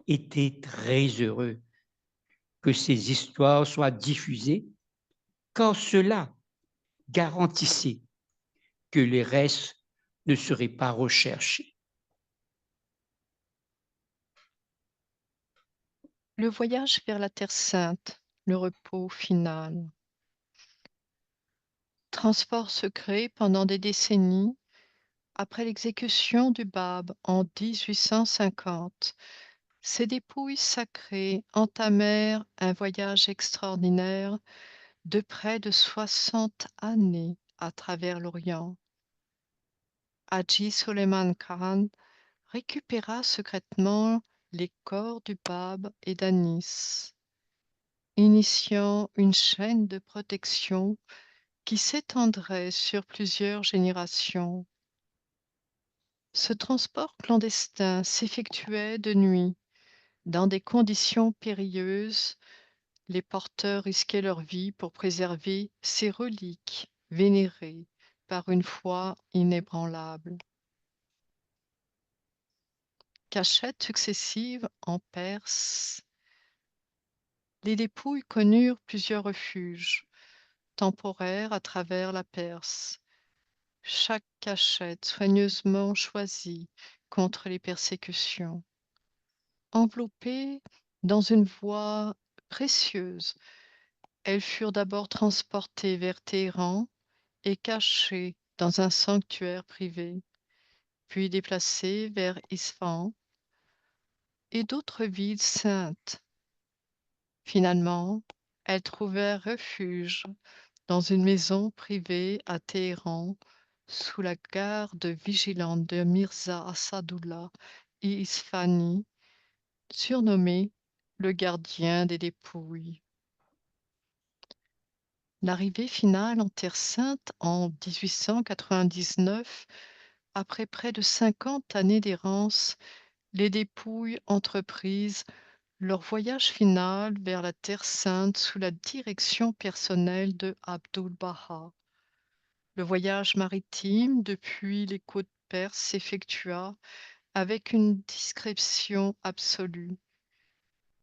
étaient très heureux que ces histoires soient diffusées, car cela garantissait que les restes ne seraient pas recherchés. Le voyage vers la Terre Sainte, le repos final. Transport secret pendant des décennies, après l'exécution du Bab en 1850, ces dépouilles sacrées entamèrent un voyage extraordinaire de près de 60 années à travers l'Orient. Haji Suleiman Khan récupéra secrètement les corps du Bab et d'Anis, initiant une chaîne de protection qui s'étendrait sur plusieurs générations. Ce transport clandestin s'effectuait de nuit, dans des conditions périlleuses. Les porteurs risquaient leur vie pour préserver ces reliques vénérées par une foi inébranlable. Cachettes successives en Perse, les dépouilles connurent plusieurs refuges temporaires à travers la Perse, chaque cachette soigneusement choisie contre les persécutions. Enveloppées dans une voie précieuse, elles furent d'abord transportées vers Téhéran et cachées dans un sanctuaire privé, puis déplacées vers Isfahan et d'autres villes saintes. Finalement, elles trouvèrent refuge dans une maison privée à Téhéran, sous la garde vigilante de Mirza Assadullah et Isfahani, surnommé le gardien des dépouilles. L'arrivée finale en Terre Sainte en 1899, après près de 50 années d'errance, les dépouilles entreprisent leur voyage final vers la Terre Sainte sous la direction personnelle de Abdu'l-Baha. Le voyage maritime depuis les côtes perses s'effectua avec une discrétion absolue.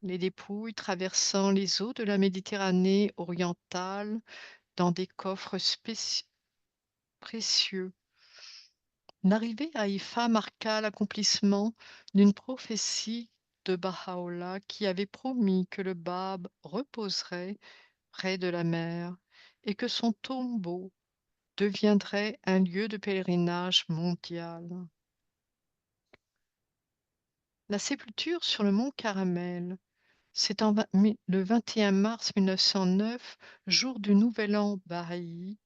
Les dépouilles traversant les eaux de la Méditerranée orientale dans des coffres précieux. L'arrivée à Haïfa marqua l'accomplissement d'une prophétie de Baha'u'llah qui avait promis que le Bab reposerait près de la mer et que son tombeau deviendrait un lieu de pèlerinage mondial. La sépulture sur le mont Caramel, c'est le 21 mars 1909, jour du Nouvel An Bahá'í,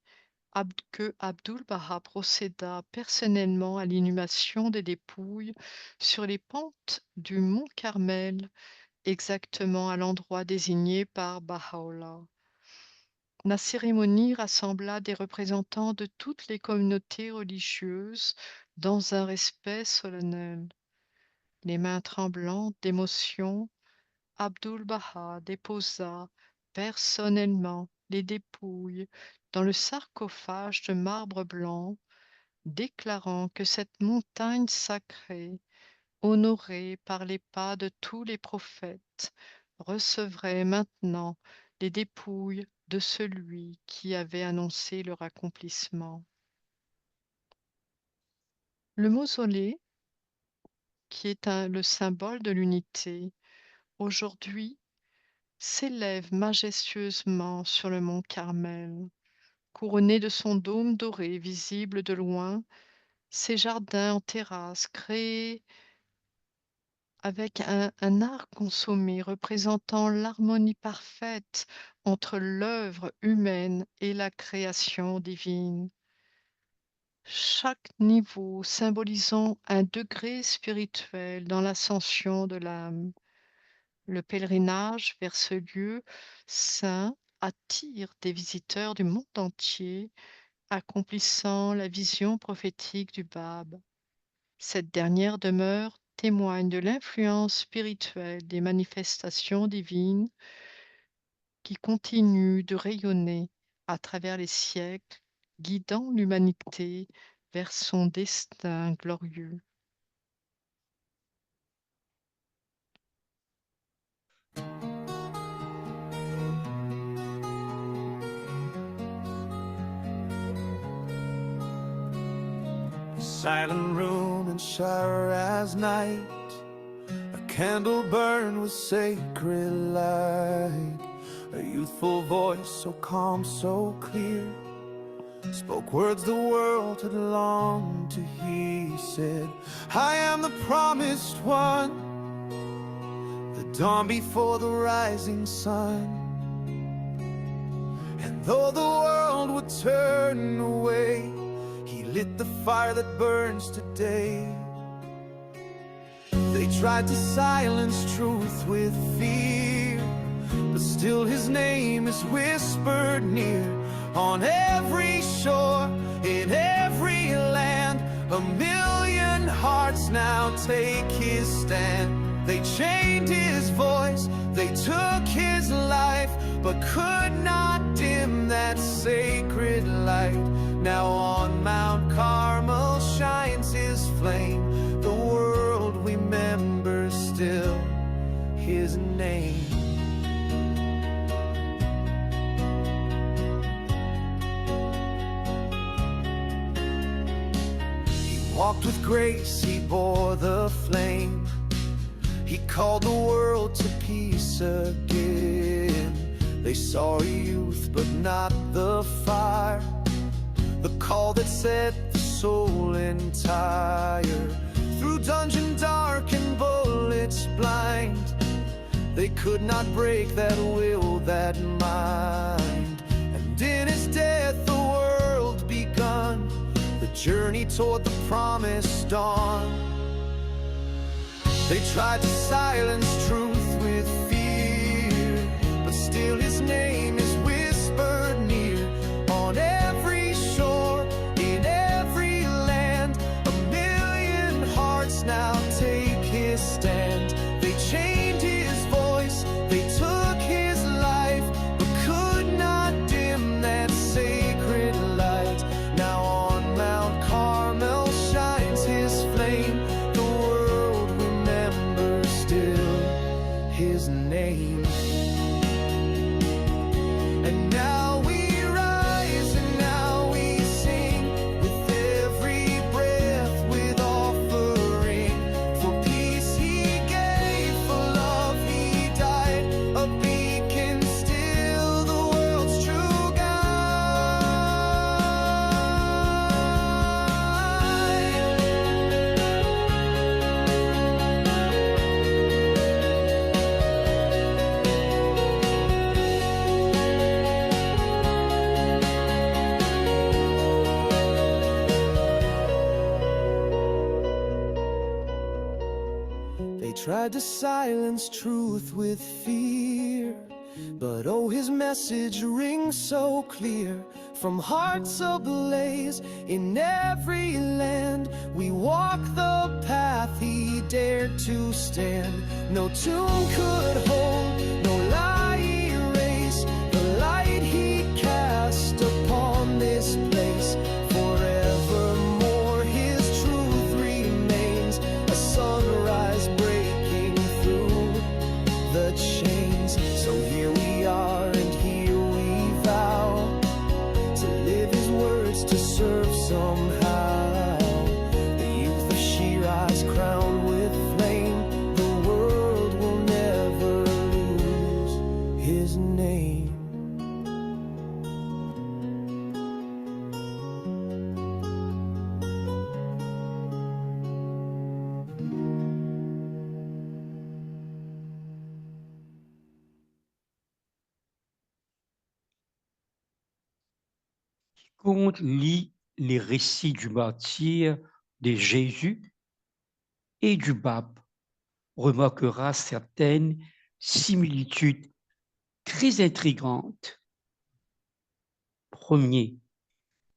que Abdu'l-Baha procéda personnellement à l'inhumation des dépouilles sur les pentes du mont Carmel, exactement à l'endroit désigné par Baha'u'llah. La cérémonie rassembla des représentants de toutes les communautés religieuses dans un respect solennel. Les mains tremblantes d'émotion, Abdu'l-Baha déposa personnellement les dépouilles dans le sarcophage de marbre blanc déclarant que cette montagne sacrée, honorée par les pas de tous les prophètes, recevrait maintenant les dépouilles de celui qui avait annoncé leur accomplissement. Le mausolée, qui est le symbole de l'unité, aujourd'hui s'élève majestueusement sur le mont Carmel. Couronné de son dôme doré visible de loin, ses jardins en terrasse créés avec un art consommé représentant l'harmonie parfaite entre l'œuvre humaine et la création divine. Chaque niveau symbolisant un degré spirituel dans l'ascension de l'âme. Le pèlerinage vers ce lieu saint attire des visiteurs du monde entier, accomplissant la vision prophétique du Bab. Cette dernière demeure témoigne de l'influence spirituelle des manifestations divines qui continuent de rayonner à travers les siècles, guidant l'humanité vers son destin glorieux. Silent room and shower as night, a candle burned with sacred light. A youthful voice so calm, so clear, spoke words the world had longed to hear. He said, I am the promised one, the dawn before the rising sun. And though the world would turn away, he lit the fire that burns today. They tried to silence truth with fear, but still his name is whispered near. On every shore, in every land, a million hearts now take his stand. They chained his voice, they took his life, but could not dim that sacred light. Now on Mount Carmel shines his flame. The world remembers still his name. He walked with grace, he bore the flame. He called the world to peace again. They saw a youth, but not the fire, the call that set the soul entire. Through dungeon dark and bullets blind, they could not break that will, that mind. And in his death the world begun, the journey toward the promised dawn. They tried to silence truth with fear, but still his name is whispered near. On every shore, in every land, a million hearts now take his stand. They chained his voice, they took his life, but could not dim that sacred light. Now on Mount Carmel shines his flame. The world remembers still his name. And now we rise and now we sing, with every breath, with offering. For peace he gave, for love he died, a beacon still, the world's true guide. They tried to silence truth with fear, but oh, his message rings so clear. From hearts ablaze in every land, we walk the path he dared to stand. No tomb could hold, no lie erase the light he cast upon this place. Forevermore Quiconque lit les récits du martyr de Jésus et du pape remarquera certaines similitudes très intrigantes. Premier,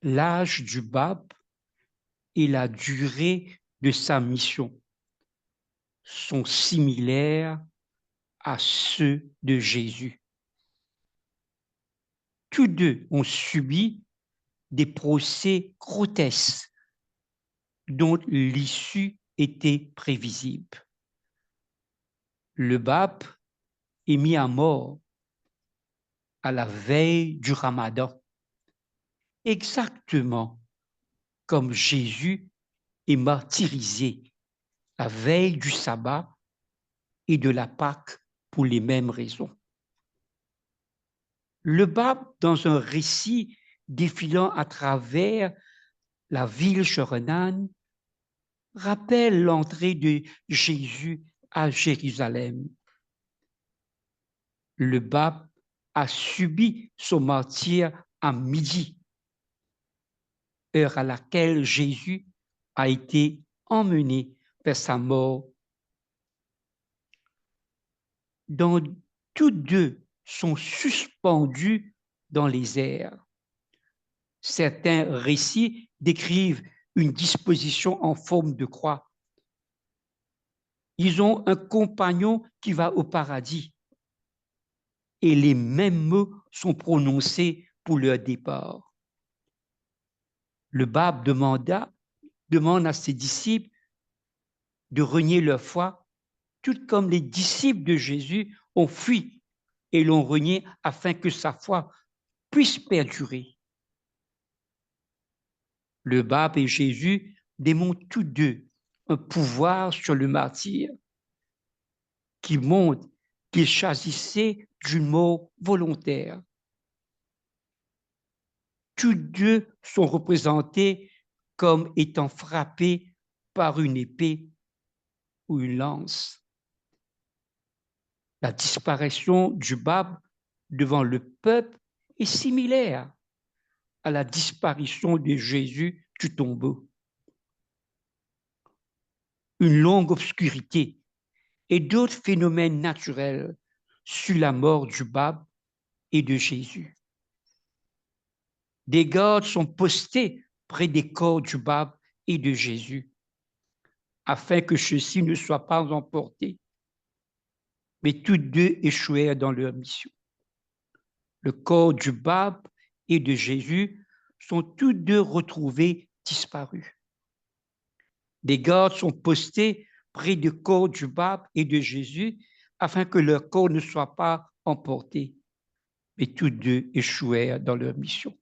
l'âge du pape et la durée de sa mission sont similaires à ceux de Jésus. Tous deux ont subi des procès grotesques dont l'issue était prévisible. Le pape est mis à mort à la veille du Ramadan, exactement comme Jésus est martyrisé la veille du sabbat et de la Pâque pour les mêmes raisons. Le pape, dans un récit défilant à travers la ville Shoronan, rappelle l'entrée de Jésus à Jérusalem. Le pape a subi son martyre à midi, heure à laquelle Jésus a été emmené vers sa mort. Dans tous deux sont suspendus dans les airs. Certains récits décrivent une disposition en forme de croix. Ils ont un compagnon qui va au paradis et les mêmes mots sont prononcés pour leur départ. Le pape demande à ses disciples de renier leur foi, tout comme les disciples de Jésus ont fui et l'ont renié afin que sa foi puisse perdurer. Le pape et Jésus démontrent tous deux un pouvoir sur le martyr qui montre qu'il choisissait d'une mort volontaire. Tous deux sont représentés comme étant frappés par une épée ou une lance. La disparition du pape devant le peuple est similaire à la disparition de Jésus du tombeau. Une longue obscurité et d'autres phénomènes naturels sur la mort du pape et de Jésus. Des gardes sont postés près des corps du pape et de Jésus, afin que ceux-ci ne soient pas emportés. Mais tous deux échouèrent dans leur mission. Le corps du pape et de Jésus sont tous deux retrouvés disparus. Des gardes sont postés près du corps du pape et de Jésus afin que leur corps ne soit pas emporté. Mais tous deux échouèrent dans leur mission.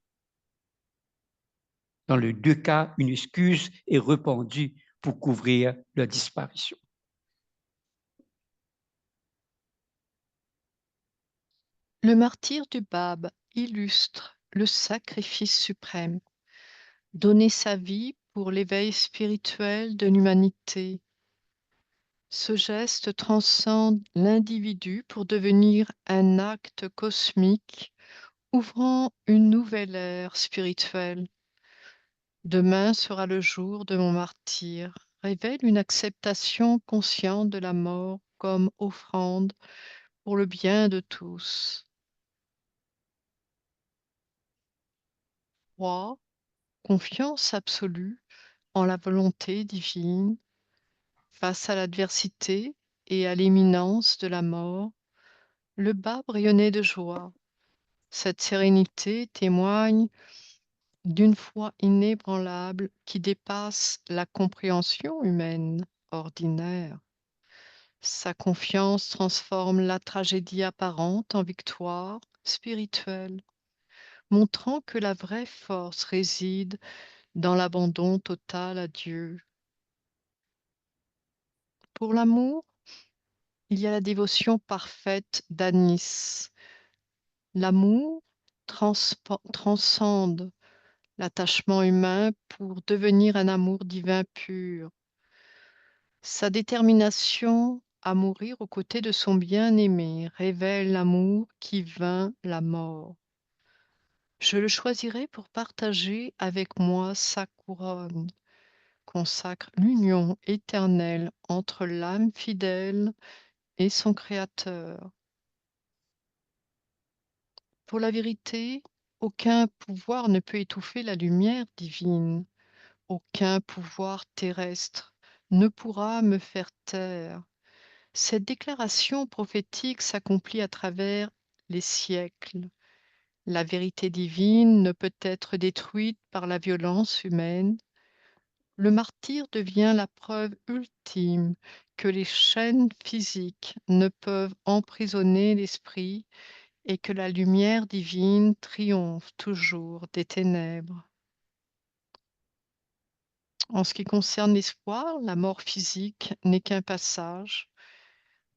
Dans les deux cas, une excuse est répandue pour couvrir leur disparition. Le martyre du pape illustre le sacrifice suprême, donner sa vie pour l'éveil spirituel de l'humanité. Ce geste transcende l'individu pour devenir un acte cosmique, ouvrant une nouvelle ère spirituelle. Demain sera le jour de mon martyre, révèle une acceptation consciente de la mort comme offrande pour le bien de tous. 3. Confiance absolue en la volonté divine face à l'adversité et à l'imminence de la mort. Le bas brillonnait de joie. Cette sérénité témoigne d'une foi inébranlable qui dépasse la compréhension humaine ordinaire. Sa confiance transforme la tragédie apparente en victoire spirituelle, montrant que la vraie force réside dans l'abandon total à Dieu. Pour l'amour, il y a la dévotion parfaite d'Anis. L'amour transcende l'attachement humain pour devenir un amour divin pur. Sa détermination à mourir aux côtés de son bien-aimé révèle l'amour qui vainc la mort. Je le choisirai pour partager avec moi sa couronne, consacre l'union éternelle entre l'âme fidèle et son Créateur. Pour la vérité, aucun pouvoir ne peut étouffer la lumière divine, aucun pouvoir terrestre ne pourra me faire taire. Cette déclaration prophétique s'accomplit à travers les siècles. La vérité divine ne peut être détruite par la violence humaine. Le martyr devient la preuve ultime que les chaînes physiques ne peuvent emprisonner l'esprit et que la lumière divine triomphe toujours des ténèbres. En ce qui concerne l'espoir, la mort physique n'est qu'un passage.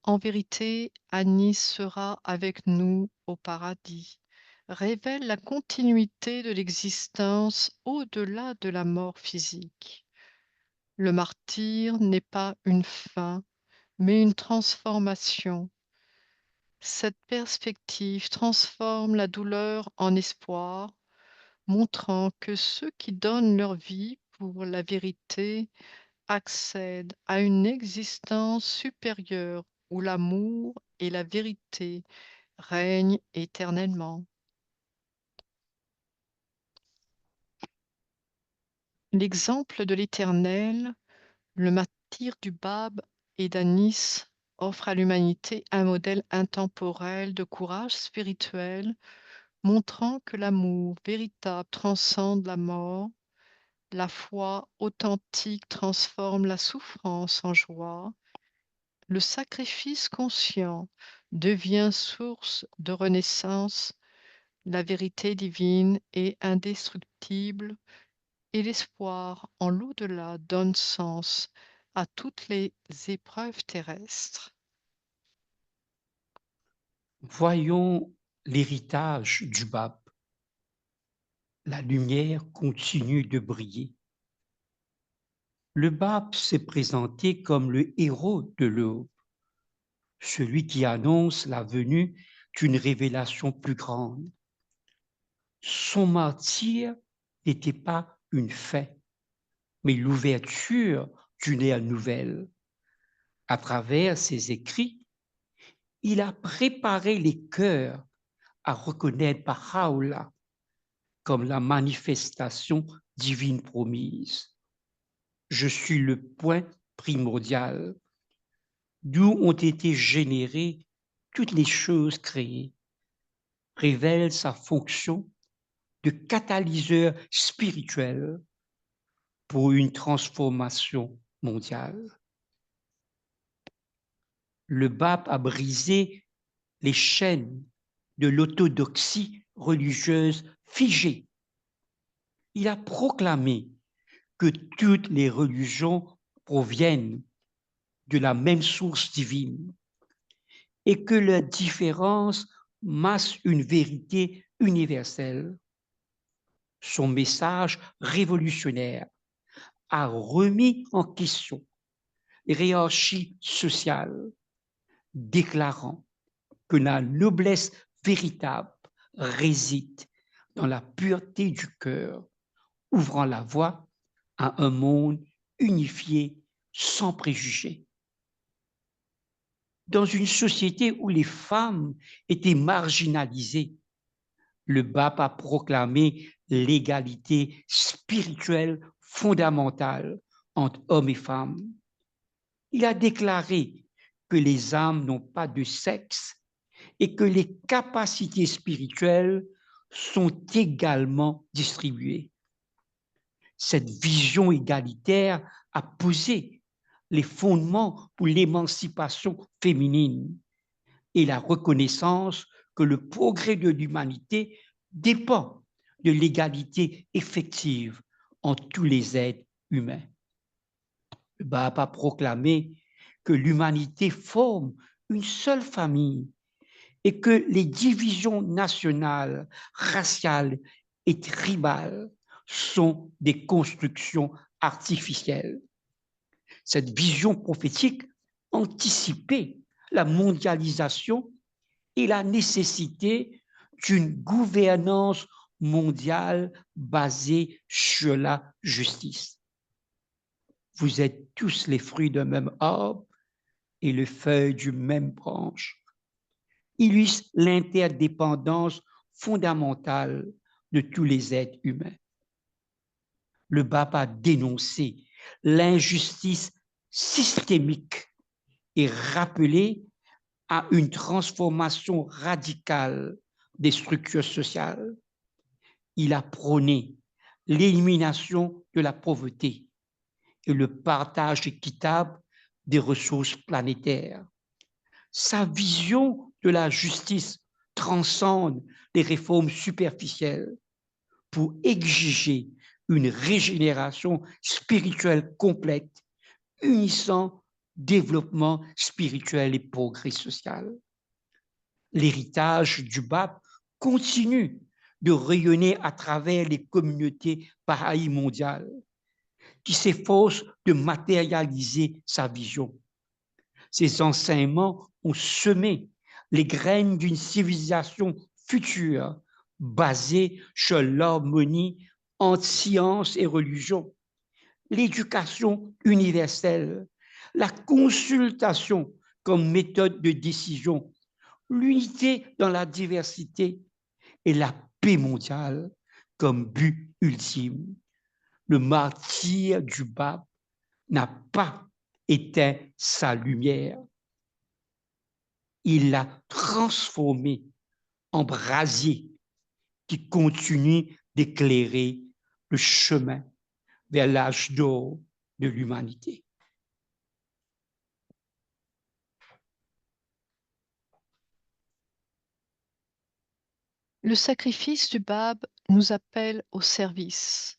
En vérité, Anis sera avec nous au paradis, révèle la continuité de l'existence au-delà de la mort physique. Le martyr n'est pas une fin, mais une transformation. Cette perspective transforme la douleur en espoir, montrant que ceux qui donnent leur vie pour la vérité accèdent à une existence supérieure où l'amour et la vérité règnent éternellement. L'exemple de l'Éternel, le martyr du Bab et d'Anis, offre à l'humanité un modèle intemporel de courage spirituel, montrant que l'amour véritable transcende la mort, la foi authentique transforme la souffrance en joie, le sacrifice conscient devient source de renaissance, la vérité divine est indestructible et l'espoir en l'au-delà donne sens à toutes les épreuves terrestres. Voyons l'héritage du Bab. La lumière continue de briller. Le Bab s'est présenté comme le héros de l'aube, celui qui annonce la venue d'une révélation plus grande. Son martyre n'était pas une fin, mais l'ouverture d'une ère nouvelle. À travers ses écrits, il a préparé les cœurs à reconnaître Baha'u'llah comme la manifestation divine promise. Je suis le point primordial, d'où ont été générées toutes les choses créées, révèle sa fonction de catalyseur spirituel pour une transformation mondiale. Le Bab a brisé les chaînes de l'orthodoxie religieuse figée. Il a proclamé que toutes les religions proviennent de la même source divine et que leurs différences massent une vérité universelle. Son message révolutionnaire a remis en question les hiérarchies sociales, déclarant que la noblesse véritable réside dans la pureté du cœur, ouvrant la voie à un monde unifié sans préjugés. Dans une société où les femmes étaient marginalisées, le Bab a proclamé l'égalité spirituelle fondamentale entre hommes et femmes. Il a déclaré que les âmes n'ont pas de sexe et que les capacités spirituelles sont également distribuées. Cette vision égalitaire a posé les fondements pour l'émancipation féminine et la reconnaissance que le progrès de l'humanité dépend de l'égalité effective entre tous les êtres humains. Le Bab a proclamé que l'humanité forme une seule famille et que les divisions nationales, raciales et tribales sont des constructions artificielles. Cette vision prophétique anticipait la mondialisation et la nécessité d'une gouvernance mondial basé sur la justice. Vous êtes tous les fruits d'un même arbre et les feuilles d'une même branche. Illustre l'interdépendance fondamentale de tous les êtres humains. Le pape a dénoncé l'injustice systémique et rappelé à une transformation radicale des structures sociales. Il a prôné l'élimination de la pauvreté et le partage équitable des ressources planétaires. Sa vision de la justice transcende les réformes superficielles pour exiger une régénération spirituelle complète, unissant développement spirituel et progrès social. L'héritage du pape continue de rayonner à travers les communautés Baha'i mondiales qui s'efforcent de matérialiser sa vision. Ces enseignements ont semé les graines d'une civilisation future basée sur l'harmonie entre science et religion, l'éducation universelle, la consultation comme méthode de décision, l'unité dans la diversité et la paix mondiale comme but ultime. Le martyre du pape n'a pas éteint sa lumière. Il l'a transformée en brasier qui continue d'éclairer le chemin vers l'âge d'or de l'humanité. Le sacrifice du Bab nous appelle au service.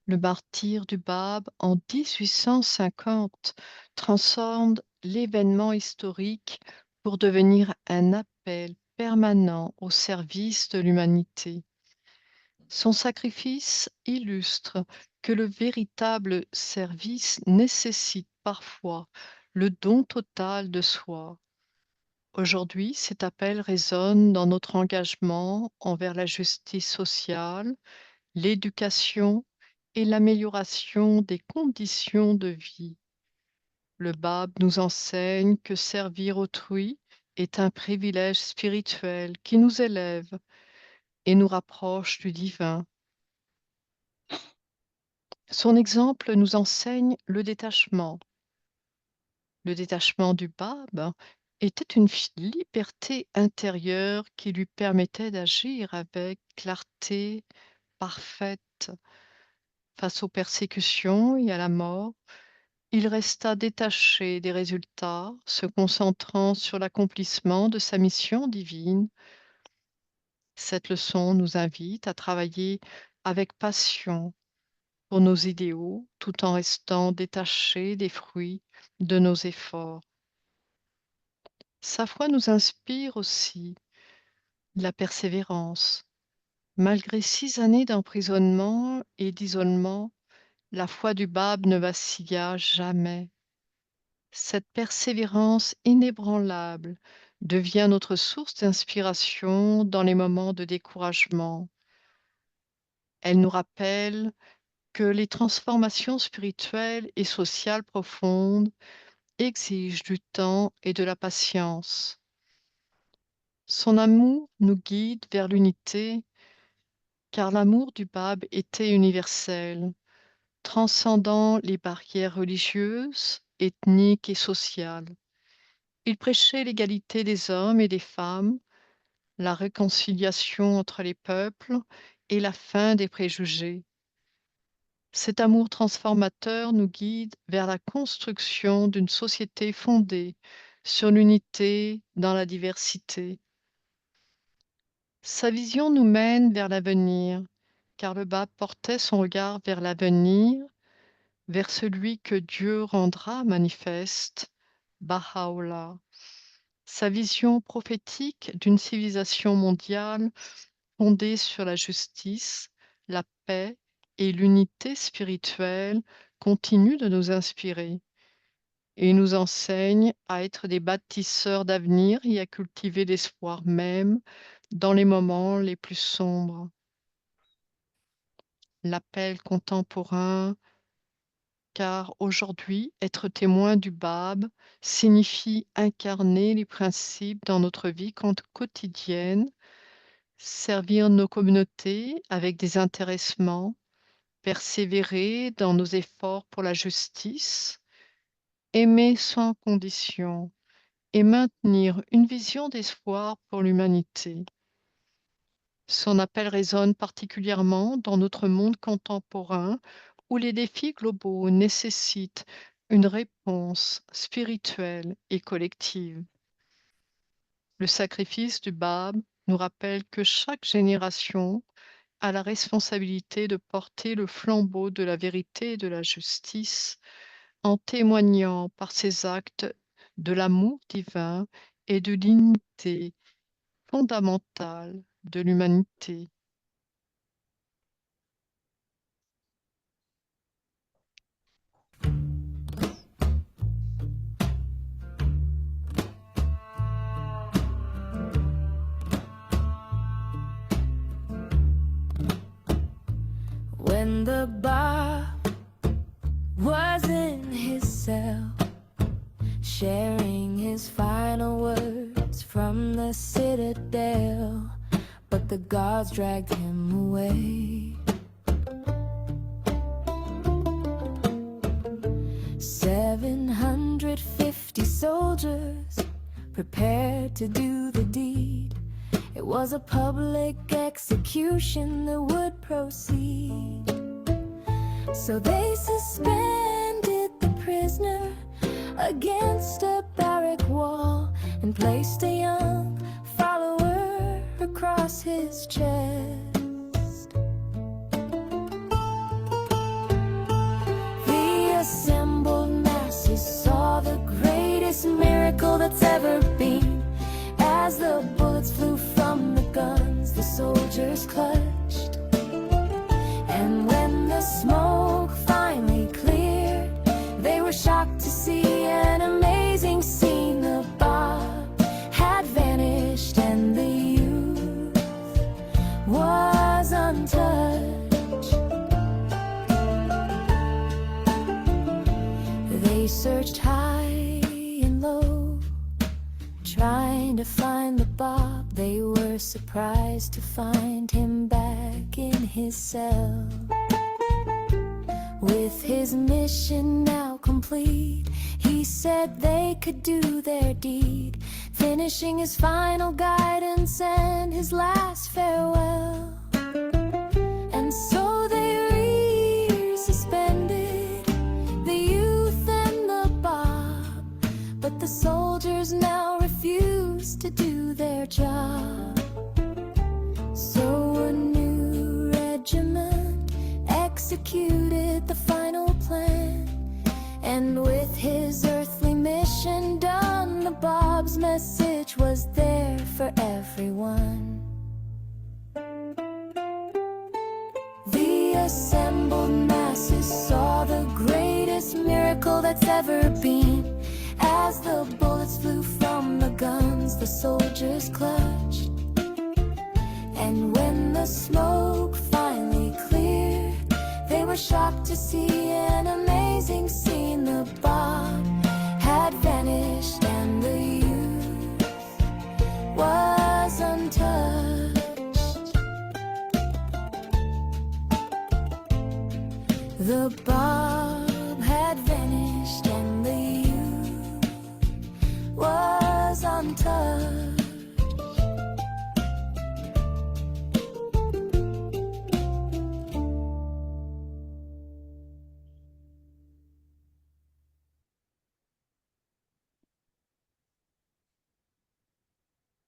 Le martyre du Bab en 1850 transforme l'événement historique pour devenir un appel permanent au service de l'humanité. Son sacrifice illustre que le véritable service nécessite parfois le don total de soi. Aujourd'hui, cet appel résonne dans notre engagement envers la justice sociale, l'éducation et l'amélioration des conditions de vie. Le Bab nous enseigne que servir autrui est un privilège spirituel qui nous élève et nous rapproche du divin. Son exemple nous enseigne le détachement. Le détachement du Bab était une liberté intérieure qui lui permettait d'agir avec clarté parfaite face aux persécutions et à la mort. Il resta détaché des résultats, se concentrant sur l'accomplissement de sa mission divine. Cette leçon nous invite à travailler avec passion pour nos idéaux, tout en restant détachés des fruits de nos efforts. Sa foi nous inspire aussi la persévérance. Malgré 6 années d'emprisonnement et d'isolement, la foi du Bab ne vacilla jamais. Cette persévérance inébranlable devient notre source d'inspiration dans les moments de découragement. Elle nous rappelle que les transformations spirituelles et sociales profondes exigent du temps et de la patience. Son amour nous guide vers l'unité, car l'amour du Bab était universel, transcendant les barrières religieuses, ethniques et sociales. Il prêchait l'égalité des hommes et des femmes, la réconciliation entre les peuples et la fin des préjugés. Cet amour transformateur nous guide vers la construction d'une société fondée sur l'unité dans la diversité. Sa vision nous mène vers l'avenir, car le Bab portait son regard vers l'avenir, vers celui que Dieu rendra manifeste, Baha'u'llah. Sa vision prophétique d'une civilisation mondiale fondée sur la justice, la paix et l'unité spirituelle continue de nous inspirer et nous enseigne à être des bâtisseurs d'avenir et à cultiver l'espoir même dans les moments les plus sombres. l'appel contemporain, car aujourd'hui, être témoin du Bab signifie incarner les principes dans notre vie quotidienne, servir nos communautés avec désintéressement, persévérer dans nos efforts pour la justice, aimer sans condition et maintenir une vision d'espoir pour l'humanité. Son appel résonne particulièrement dans notre monde contemporain où les défis globaux nécessitent une réponse spirituelle et collective. Le sacrifice du Bab nous rappelle que chaque génération a la responsabilité de porter le flambeau de la vérité et de la justice en témoignant par ses actes de l'amour divin et de l'unité fondamentale de l'humanité. When the bar was in his cell, sharing his final words from the citadel, but the guards dragged him away. 750 soldiers prepared to do the deed. It was a public execution that would proceed. So they suspended the prisoner against a barrack wall and placed a young follower across his chest. The assembled masses saw the greatest miracle that's ever been. As the bullets flew from the guns, the soldiers clutched. And when the smoke finally cleared, they were shocked to see an amazing scene. The Bab had vanished and the youth was untouched. They searched high and low, trying to find the Bab. They were surprised to find him back in his cell. With his mission now complete, he said they could do their deed, finishing his final guidance and his last farewell. And so they resuspended the youth and the Bab, but the soldiers now refuse to do their job. So a new regiment executed the final plan, and with his earthly mission done, the Bab's message was there for everyone. The assembled masses saw the greatest miracle that's ever been. As the bullets flew from the guns, the soldiers clutched. And when the smoke finally cleared, they were shocked to see an amazing scene. The Bab had vanished and the youth was untouched. The Bab had vanished and the youth was untouched.